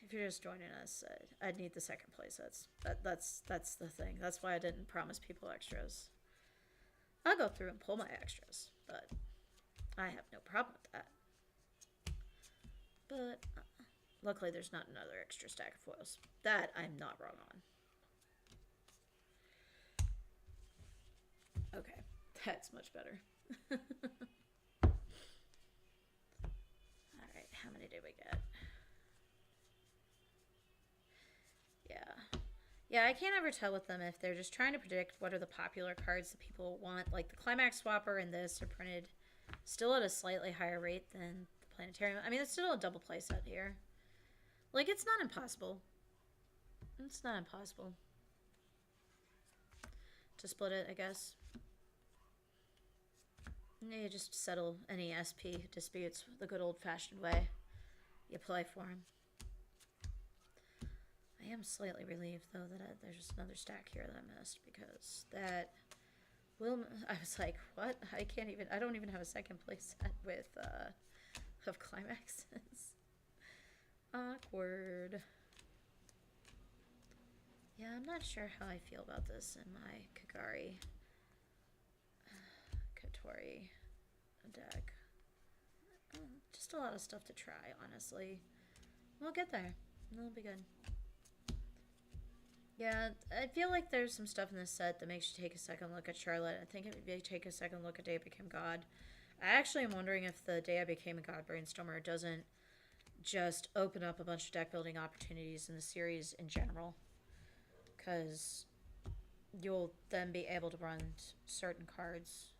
If you're just joining us, I'd need the second playsets. That's the thing. That's why I didn't promise people extras. I'll go through and pull my extras, but I have no problem with that. But luckily there's not another extra stack of foils. That I'm not wrong on. Okay, that's much better. Alright, how many did we get? Yeah. Yeah, I can't ever tell with them if they're just trying to predict what are the popular cards that people want. Like the Climax Swapper and this are printed still at a slightly higher rate than the Planetarium. I mean, it's still a double play set here. Like, it's not impossible. It's not impossible to split it, I guess. You just settle any SP disputes the good old-fashioned way. You play for them. I am slightly relieved, though, that there's just another stack here that I missed, because that will... I was like, what? I don't even have a second place set with, of climaxes. Awkward. Yeah, I'm not sure how I feel about this in my Kagari Kotori deck. Just a lot of stuff to try, honestly. We'll get there. It'll be good. Yeah, I feel like there's some stuff in this set that makes you take a second look at Charlotte. I think it would be take a second look at Day I Became God. I actually am wondering if the Day I Became a God Brainstormer doesn't just open up a bunch of deck building opportunities in the series in general. Because you'll then be able to run certain cards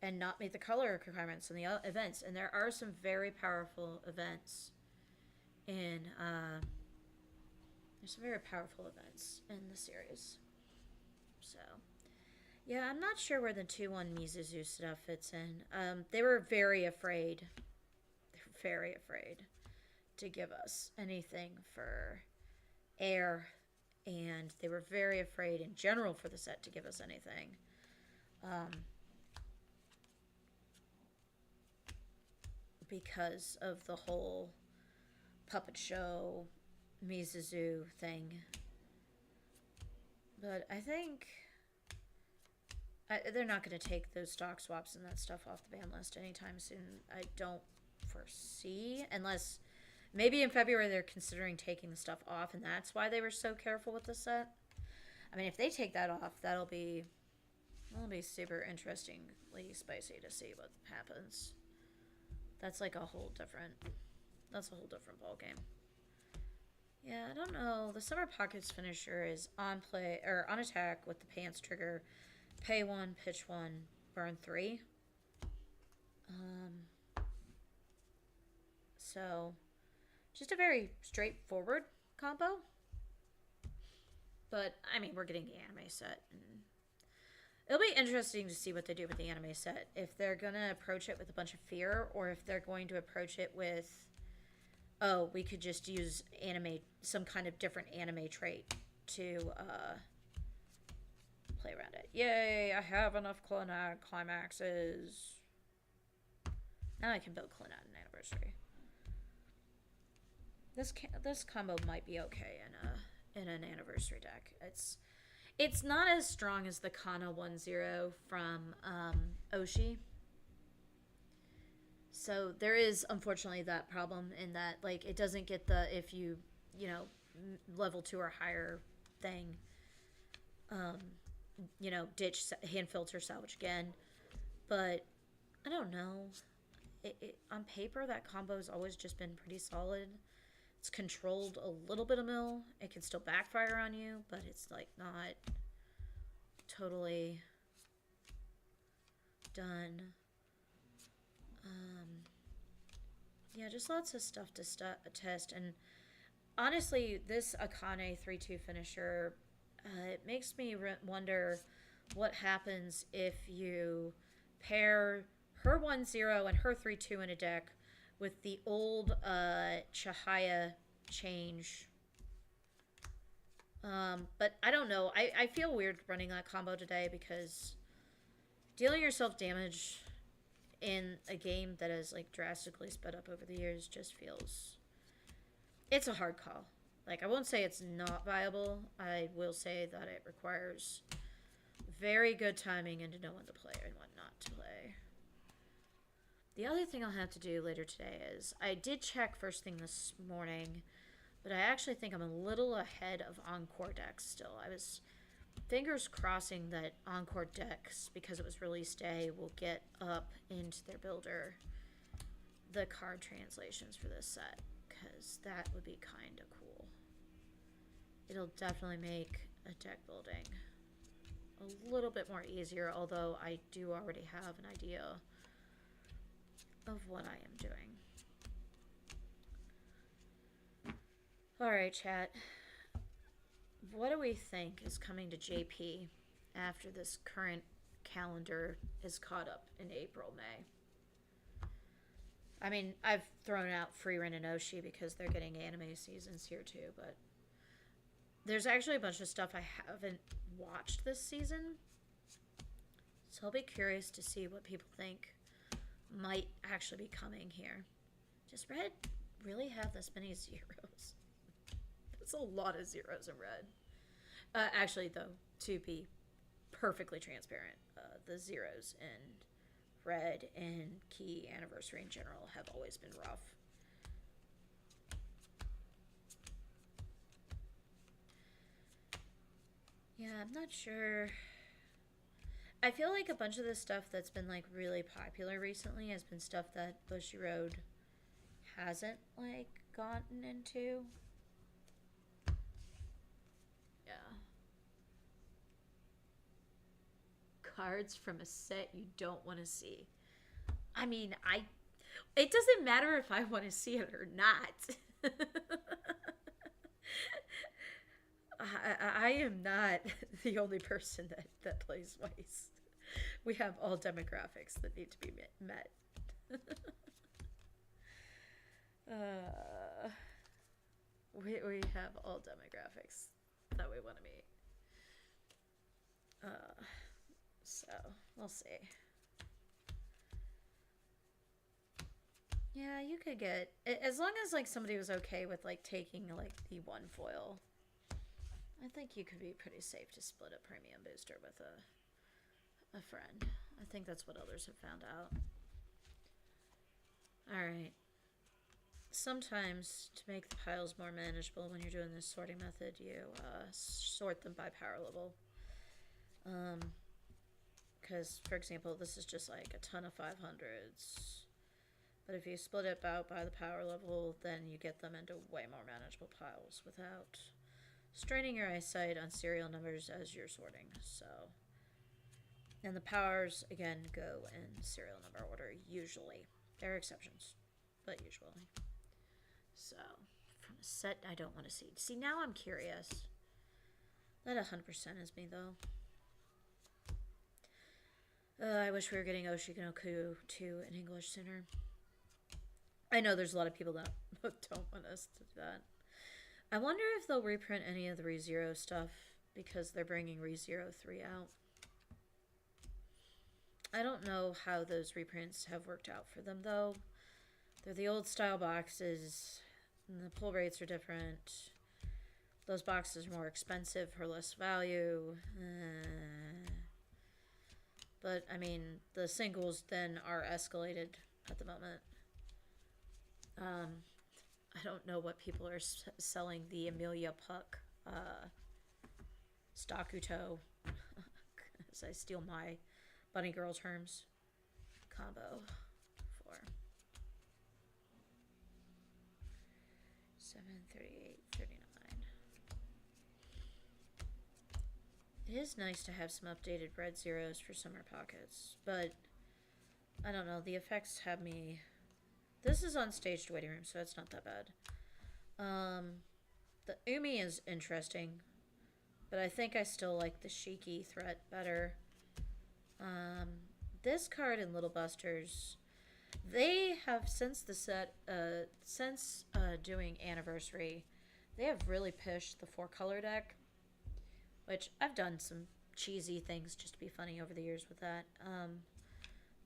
and not meet the color requirements in the events. And there are some very powerful events in, there's some very powerful events in the series. So, yeah, I'm not sure where the 2-1 Mizuzu stuff fits in. They were very afraid. They were very afraid to give us anything for air. And they were very afraid in general for the set to give us anything. Because of the whole puppet show Mizuzu thing. But I think they're not going to take those stock swaps and that stuff off the ban list anytime soon. I don't foresee, unless maybe in February they're considering taking the stuff off, and that's why they were so careful with the set. I mean, if they take that off, that'll be super interestingly spicy to see what happens. That's like a whole different ball game. Yeah, I don't know. The Summer Pockets finisher is on play or on attack with the pants trigger. Pay 1, pitch 1, burn 3. So just a very straightforward combo. But I mean, we're getting the anime set, and it'll be interesting to see what they do with the anime set. If they're gonna approach it with a bunch of fear, or if they're going to approach it with, oh, we could just use some kind of different anime trait to play around it. Yay, I have enough climaxes. Now I can build Clannad and Anniversary. This combo might be okay in an Anniversary deck. It's not as strong as the Kana 1-0 from Oshi. So there is, unfortunately, that problem in that, like, it doesn't get the, if you level 2 or higher thing, ditch, hand filter, salvage again. But, I don't know. On paper, that combo's always just been pretty solid. It's controlled a little bit of mill. It can still backfire on you, but it's, like, not totally done. Yeah, just lots of stuff to test. And honestly, this Akane 3-2 finisher, it makes me wonder what happens if you pair her 1-0 and her 3-2 in a deck with the old Chihaya change. But I don't know. I feel weird running that combo today because dealing yourself damage in a game that has like drastically sped up over the years just feels, it's a hard call. Like, I won't say it's not viable. I will say that it requires very good timing and to know when to play and when not to play. The other thing I'll have to do later today is I did check first thing this morning, but I actually think I'm a little ahead of Encore decks still. I was fingers crossing that Encore decks, because it was release day, will get up into their builder the card translations for this set, because that would be kind of cool. It'll definitely make a deck building a little bit more easier, although I do already have an idea of what I am doing. Alright, chat. What do we think is coming to JP after this current calendar is caught up in April, May? I mean, I've thrown out Frieren and Oshi because they're getting anime seasons here too, but there's actually a bunch of stuff I haven't watched this season. So I'll be curious to see what people think might actually be coming here. Does Red really have this many zeros? That's a lot of zeros in Red. Actually, though, to be perfectly transparent, the zeros in Red and Key Anniversary in general have always been rough. Yeah, I'm not sure. I feel like a bunch of the stuff that's been like really popular recently has been stuff that Bushiroad hasn't like gotten into. Yeah. Cards from a set you don't want to see. I mean, it doesn't matter if I want to see it or not. I am not the only person that plays Weiss. We have all demographics that need to be met. We have all demographics that we want to meet. So, we'll see. Yeah, you could get, as long as like somebody was okay with like taking like the one foil, I think you could be pretty safe to split a premium booster with a friend. I think that's what others have found out. Alright. Sometimes, to make the piles more manageable when you're doing this sorting method, you sort them by power level. Because, for example, this is just like a ton of 500s. But if you split it out by the power level, then you get them into way more manageable piles without straining your eyesight on serial numbers as you're sorting. So, and the powers, again, go in serial number order, usually. There are exceptions, but usually. So, from a set I don't want to see. See, now I'm curious. That 100% is me, though. I wish we were getting Oshikonoku 2 in English sooner. I know there's a lot of people that don't want us to do that. I wonder if they'll reprint any of the ReZero stuff because they're bringing ReZero 3 out. I don't know how those reprints have worked out for them, though. They're the old style boxes, and the pull rates are different. Those boxes are more expensive for less value. But, I mean, the singles then are escalated at the moment. I don't know what people are selling the Amelia Puck Stakuto, as I steal my Bunny Girl terms, combo for. 738.39. It is nice to have some updated red zeros for summer pockets, but I don't know, the effects have me. This is on staged waiting room, so it's not that bad. The Umi is interesting, but I think I still like the Shiki threat better. This card in Little Busters, they have since the set, doing Anniversary, they have really pushed the 4-color deck, which I've done some cheesy things just to be funny over the years with that.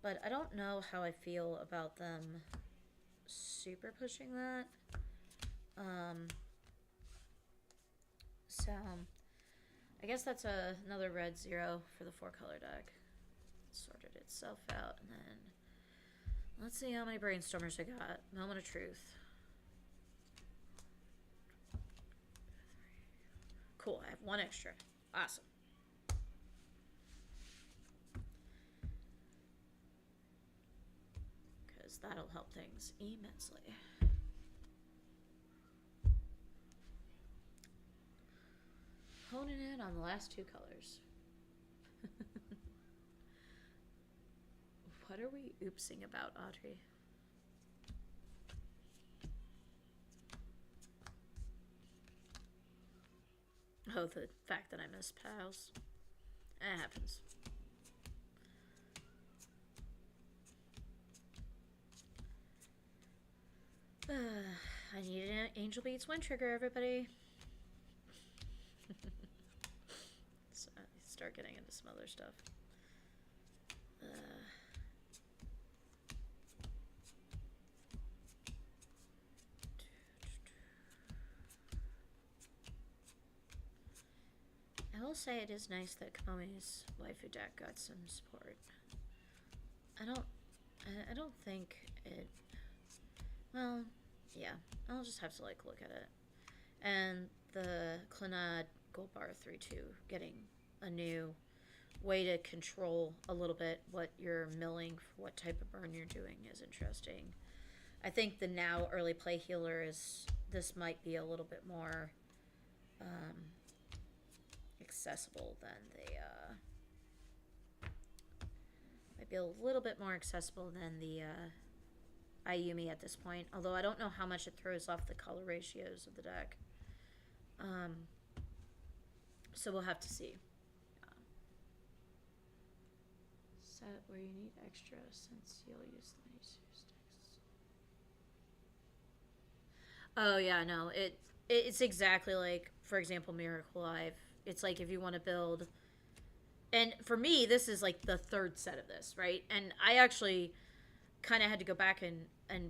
But I don't know how I feel about them super pushing that. So I guess that's another red 0 for the 4-color deck. Sorted itself out, and then let's see how many brainstormers I got. Moment of truth. Cool, I have 1 extra. Awesome. Because that'll help things immensely. Honing in on the last 2 colors. What are we oopsing about, Audrey? Oh, the fact that I miss pals. It happens. I need an Angel Beats Wind Trigger, everybody. So I start getting into some other stuff. I will say it is nice that Kamomi's waifu deck got some support. I don't think it. Well, yeah, I'll just have to like look at it. And the Clannad Gold Bar 3-2 getting a new way to control a little bit what you're milling for what type of burn you're doing is interesting. I think the now early play healer is, this might be a little bit more accessible than the might be a little bit more accessible than the Ayumi at this point, although I don't know how much it throws off the color ratios of the deck. So we'll have to see. Set where you need extra since you'll use the many sticks. Oh yeah, no, it's exactly like, for example, Miracle Live. It's like if you want to build, and for me, this is like the 3rd set of this, right? And I actually kind of had to go back and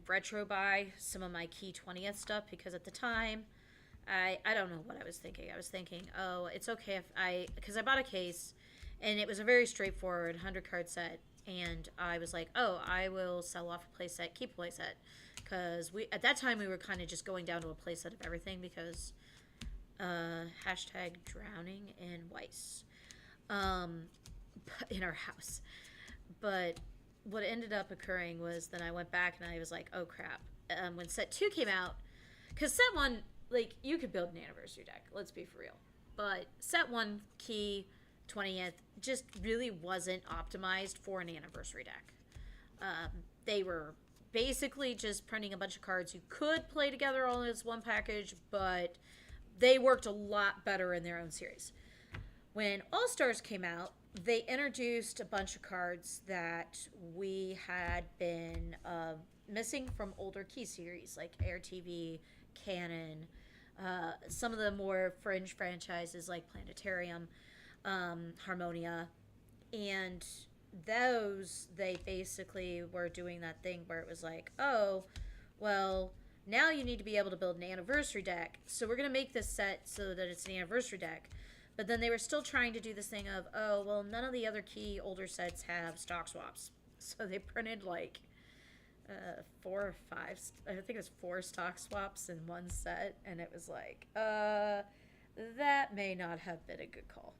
retro buy some of my key 20th stuff because at the time, I don't know what I was thinking. I was thinking, oh, it's okay if because I bought a case, and it was a very straightforward 100 card set, and I was like, oh, I will sell off a playset, keep a playset, because at that time we were kind of just going down to a playset of everything because hashtag drowning in Weiss in our house. But what ended up occurring was then I went back and I was like, oh crap. When set 2 came out, because set 1, like, you could build an anniversary deck, let's be for real. But set 1 key 20th just really wasn't optimized for an anniversary deck. They were basically just printing a bunch of cards you could play together all as one package, but they worked a lot better in their own series. When All Stars came out, they introduced a bunch of cards that we had been missing from older key series, like Air TV, Canon, some of the more fringe franchises like Planetarium, Harmonia, and those, they basically were doing that thing where it was like, oh, well, now you need to be able to build an anniversary deck, so we're going to make this set so that it's an anniversary deck. But then they were still trying to do this thing of, oh, well, none of the other key older sets have stock swaps. So they printed like 4 or 5, I think it was 4 stock swaps in one set, and it was like, that may not have been a good call.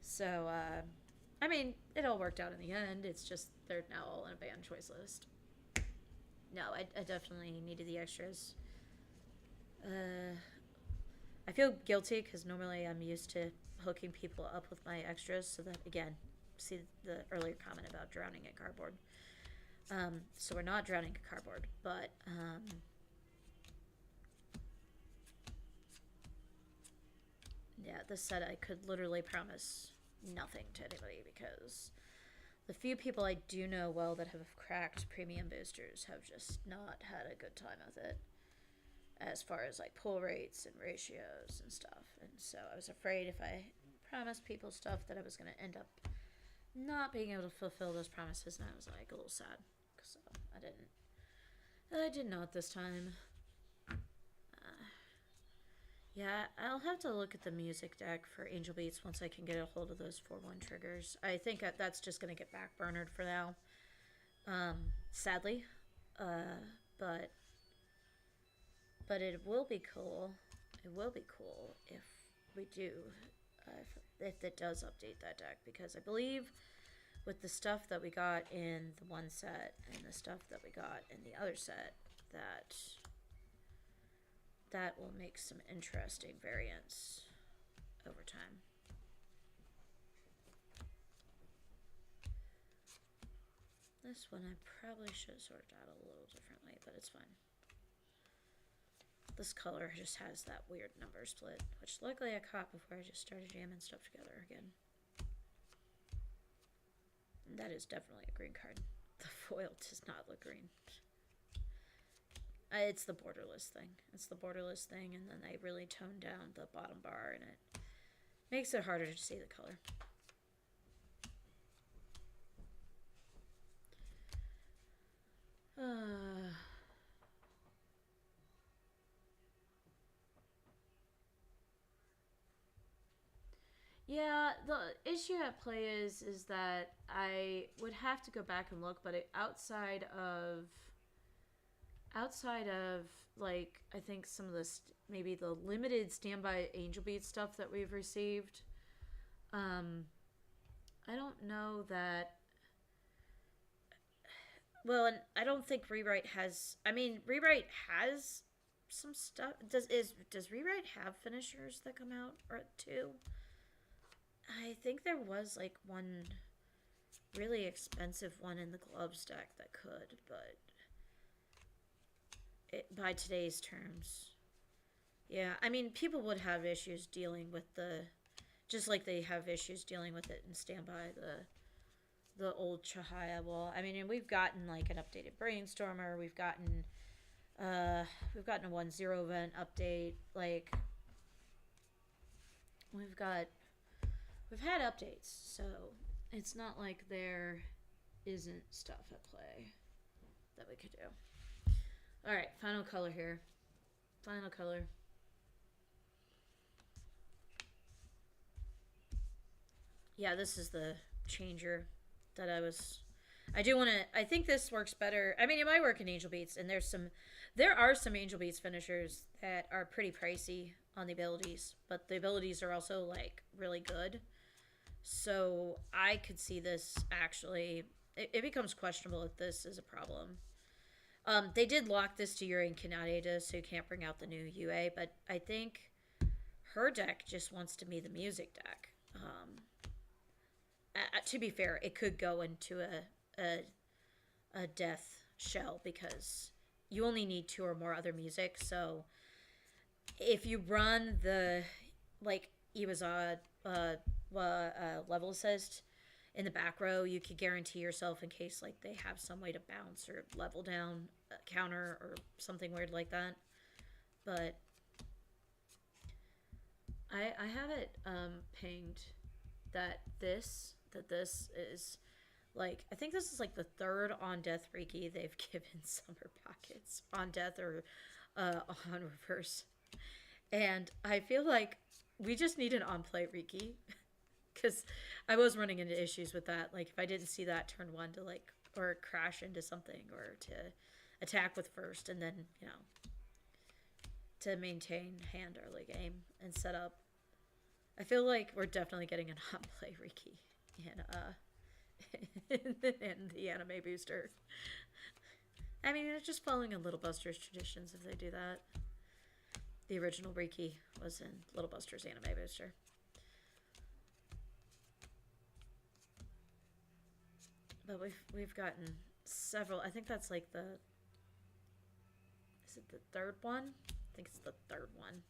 So, I mean, it all worked out in the end. It's just they're now all on a banned choice list. No, I definitely needed the extras. I feel guilty because normally I'm used to hooking people up with my extras so that, again, see the earlier comment about drowning at cardboard. So we're not drowning at cardboard, but yeah, this set I could literally promise nothing to anybody because the few people I do know well that have cracked premium boosters have just not had a good time with it as far as like pull rates and ratios and stuff. And so I was afraid if I promised people stuff that I was going to end up not being able to fulfill those promises, and I was like a little sad. So I did not this time. Yeah, I'll have to look at the music deck for Angel Beats once I can get a hold of those 4-1 triggers. I think that's just going to get backburnered for now. Sadly. Uh, but it will be cool. It will be cool if we do, if it does update that deck, because I believe with the stuff that we got in the one set and the stuff that we got in the other set, that will make some interesting variants over time. This one I probably should have sorted out a little differently, but it's fine. This color just has that weird number split, which luckily I caught before I just started jamming stuff together again. And that is definitely a green card. The foil does not look green. It's the borderless thing. It's the borderless thing, and then they really tone down the bottom bar, and it makes it harder to see the color. Yeah, the issue at play is that I would have to go back and look, but outside of like I think some of this maybe the limited standby Angel Beat stuff that we've received, I don't know that. Well, and I don't think Rewrite has. I mean, Rewrite has some stuff. Does Rewrite have finishers that come out or two? I think there was like one really expensive one in the gloves deck that could, but by today's terms, yeah. I mean, people would have issues dealing with just like they have issues dealing with it in standby the old Chahaya wall. I mean, and we've gotten like an updated Brainstormer. We've gotten a 1-0 event update. Like we've had updates, so it's not like there isn't stuff at play that we could do. All right, final color here. Final color. Yeah, this is the changer that I do want to. I think this works better. I mean, it might work in Angel Beats, and there are some Angel Beats finishers that are pretty pricey on the abilities, but the abilities are also like really good. So I could see this actually. It becomes questionable if this is a problem. They did lock this to Yuri and Kanade, so you can't bring out the new UA, but I think her deck just wants to be the music deck. To be fair, it could go into a death shell because you only need 2 or more other music. So if you run the like Iwazad level assist in the back row, you could guarantee yourself in case like they have some way to bounce or level down a counter or something weird like that. But I have it pinged that this is like I think this is like the 3rd on death Reiki they've given Summer Pockets on death or on reverse, and I feel like we just need an on play Reiki because I was running into issues with that. Like if I didn't see that turn 1 to like or crash into something or to attack with first and then to maintain hand early game and set up. I feel like we're definitely getting an on play Reiki in the anime booster. I mean, it's just following in Little Busters traditions if they do that. The original Reiki was in Little Busters anime booster. But we've gotten several. I think that's like is it the 3rd one? I think it's the 3rd one.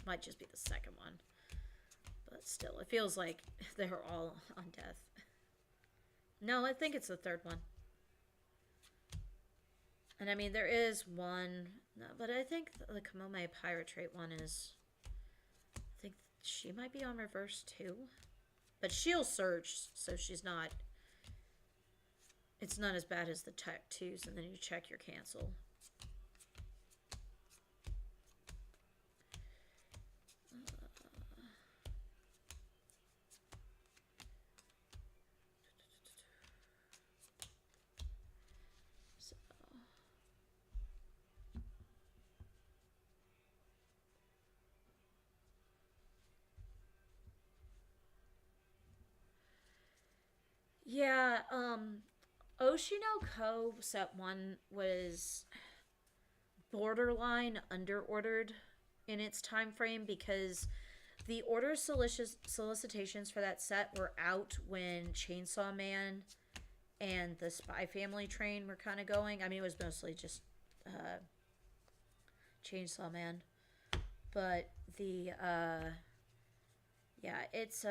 Might just be the 2nd one. But still, it feels like they're all on death. No, I think it's the 3rd one. And I mean, there is one, no, but I think the Kamome Pirate Trait one is, I think she might be on reverse too. But she'll search, so she's not, it's not as bad as the Tech 2s, and then you check your cancel. Yeah, Oshinoko set 1 was borderline underordered in its time frame because the order solicitations for that set were out when Chainsaw Man and the Spy Family train were kind of going. I mean, it was mostly just uh, Chainsaw Man, but the yeah, it's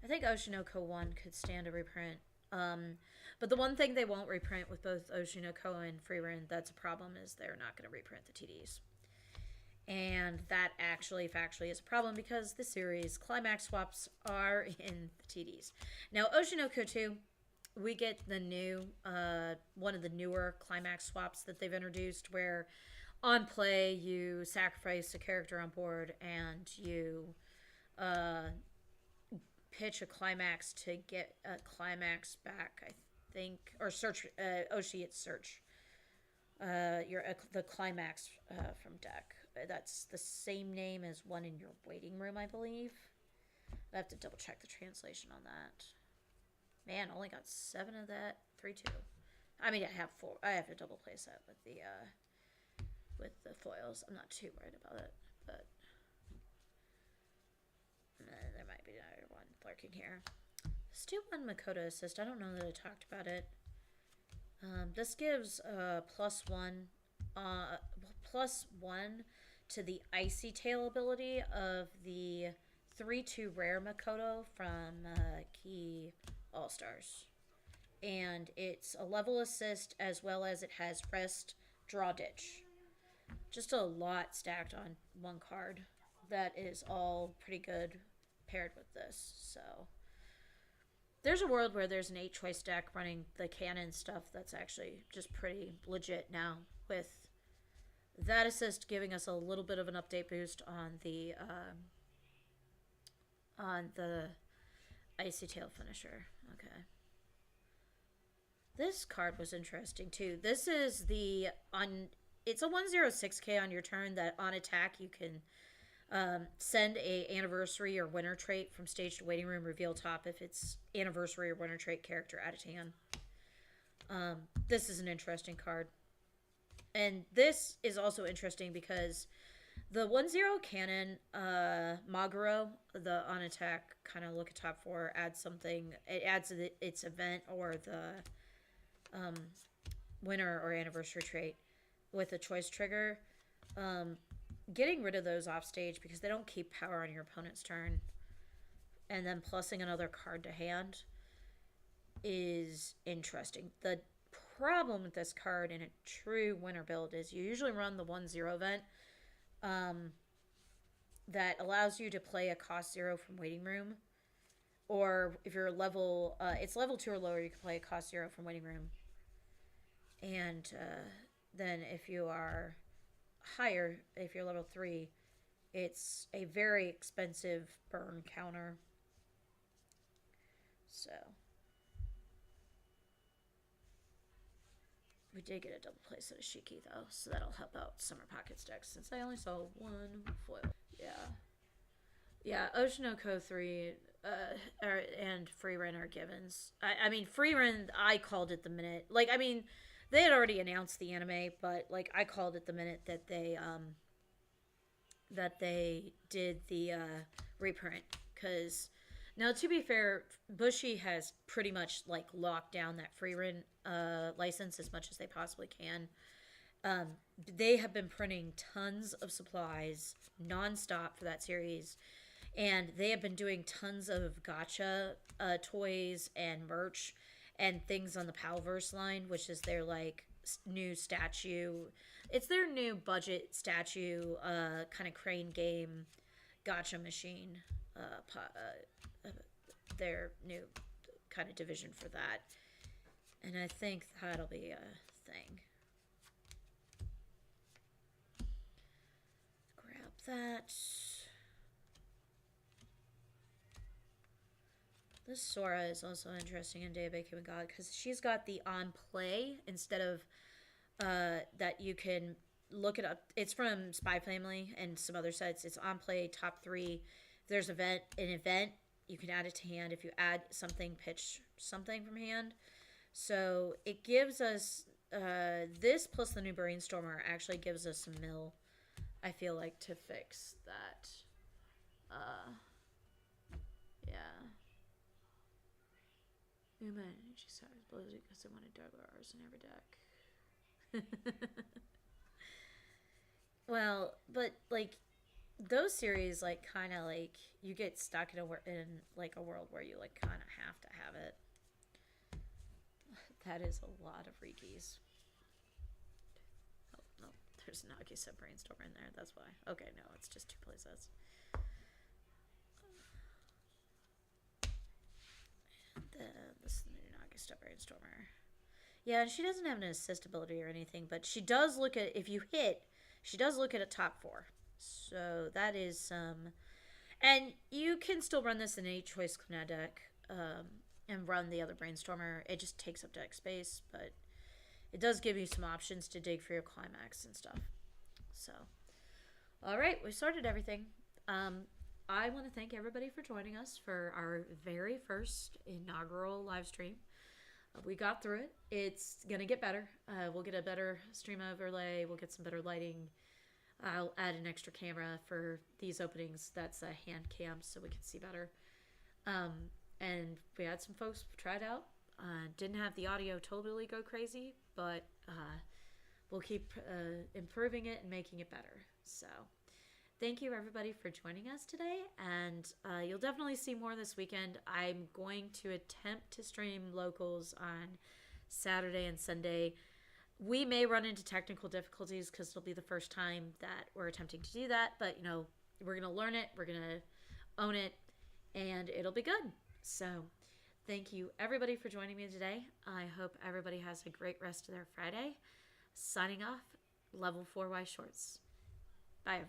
I think Oshinoko 1 could stand a reprint. Um, but the one thing they won't reprint with both Oshinoko and Freerun that's a problem is they're not going to reprint the TDs. And that actually factually is a problem because the series climax swaps are in the TDs. Now, Oshinoko 2, we get the new, one of the newer climax swaps that they've introduced where on play you sacrifice a character on board and you uh, pitch a climax to get a climax back, I think, or search, Oshi, it's search. Your the climax from deck. That's the same name as one in your waiting room, I believe. I have to double check the translation on that. Man, only got 7 of that. 3-2. I mean, I have 4. I have to double place that with the foils. I'm not too worried about it, but there might be another one lurking here. Let's do one Makoto assist. I don't know that I talked about it. This gives +1, +1 to the Icy Tail ability of the 3/2 rare Makoto from Key All Stars, and it's a level assist as well as it has rest, draw, ditch. Just a lot stacked on one card. That is all pretty good paired with this. So there's a world where there's an 8-choice deck running the canon stuff that's actually just pretty legit now, with that assist giving us a little bit of an update boost on the Icy Tail finisher. Okay. This card was interesting too. This is the on. It's a 1/06k on your turn that on attack you can send a anniversary or winter trait from stage to waiting room, reveal top if it's anniversary or winter trait character out of hand. This is an interesting card. And this is also interesting because the 1/0 cannon, Maguro, the on attack kind of look at top 4, adds something. It adds its event or the winter or anniversary trait with a choice trigger. Getting rid of those off stage because they don't keep power on your opponent's turn, and then plussing another card to hand is interesting. The problem with this card in a true winter build is you usually run the 1/0 event that allows you to play a cost 0 from waiting room, or if you're level it's level 2 or lower, you can play a cost 0 from waiting room, and then if you are higher, if you're level 3, it's a very expensive burn counter. So we did get a double place at a Shiki though, so that'll help out Summer Pockets deck since I only saw 1 foil. Yeah, Oshinoko 3 and Freerun are givens. I mean, Freerun, I called it the minute. Like, I mean, they had already announced the anime, but like I called it the minute that they did the reprint. Because now, to be fair, Bushi has pretty much like locked down that Freerun license as much as they possibly can. They have been printing tons of supplies nonstop for that series, and they have been doing tons of gacha toys and merch and things on the Palverse line, which is their like new statue. It's their new budget statue, kind of crane game gacha machine. Their new kind of division for that, and I think that'll be a thing. Grab that. This Sora is also interesting in Day of Bakery God because she's got the on play instead of that you can look it up. It's from Spy Family and some other sites. It's on play top 3. If there's an event, You can add it to hand. If you add something, pitch something from hand. So it gives us this plus the new brainstormer actually gives us a mill. I feel like to fix that. Uh, yeah. Human energy stars blows because they want to double ours in every deck. Well, but like those series, like kind of like you get stuck in like a world where you like kind of have to have it. That is a lot of Rikis. Oh no, there's an Nagisa brainstormer in there. That's why. Okay, no, it's just two playsets. This is the new Nagisa brainstormer. Yeah, and she doesn't have an assist ability or anything, but she does look at if you hit. She does look at a top 4. So that is some. And you can still run this in a choice command deck and run the other brainstormer. It just takes up deck space, but it does give you some options to dig for your climax and stuff. So, all right, we started everything. I want to thank everybody for joining us for our very first inaugural live stream. We got through it. It's going to get better. We'll get a better stream overlay. We'll get some better lighting. I'll add an extra camera for these openings. That's a hand cam so we can see better. And we had some folks try it out. Didn't have the audio totally go crazy, but we'll keep improving it and making it better. So thank you everybody for joining us today, and you'll definitely see more this weekend. I'm going to attempt to stream locals on Saturday and Sunday. We may run into technical difficulties because it'll be the first time that we're attempting to do that, but you know, we're going to learn it, we're going to own it, and it'll be good. So thank you everybody for joining me today. I hope everybody has a great rest of their Friday. Signing off, Level 4Y Shorts. Bye everybody.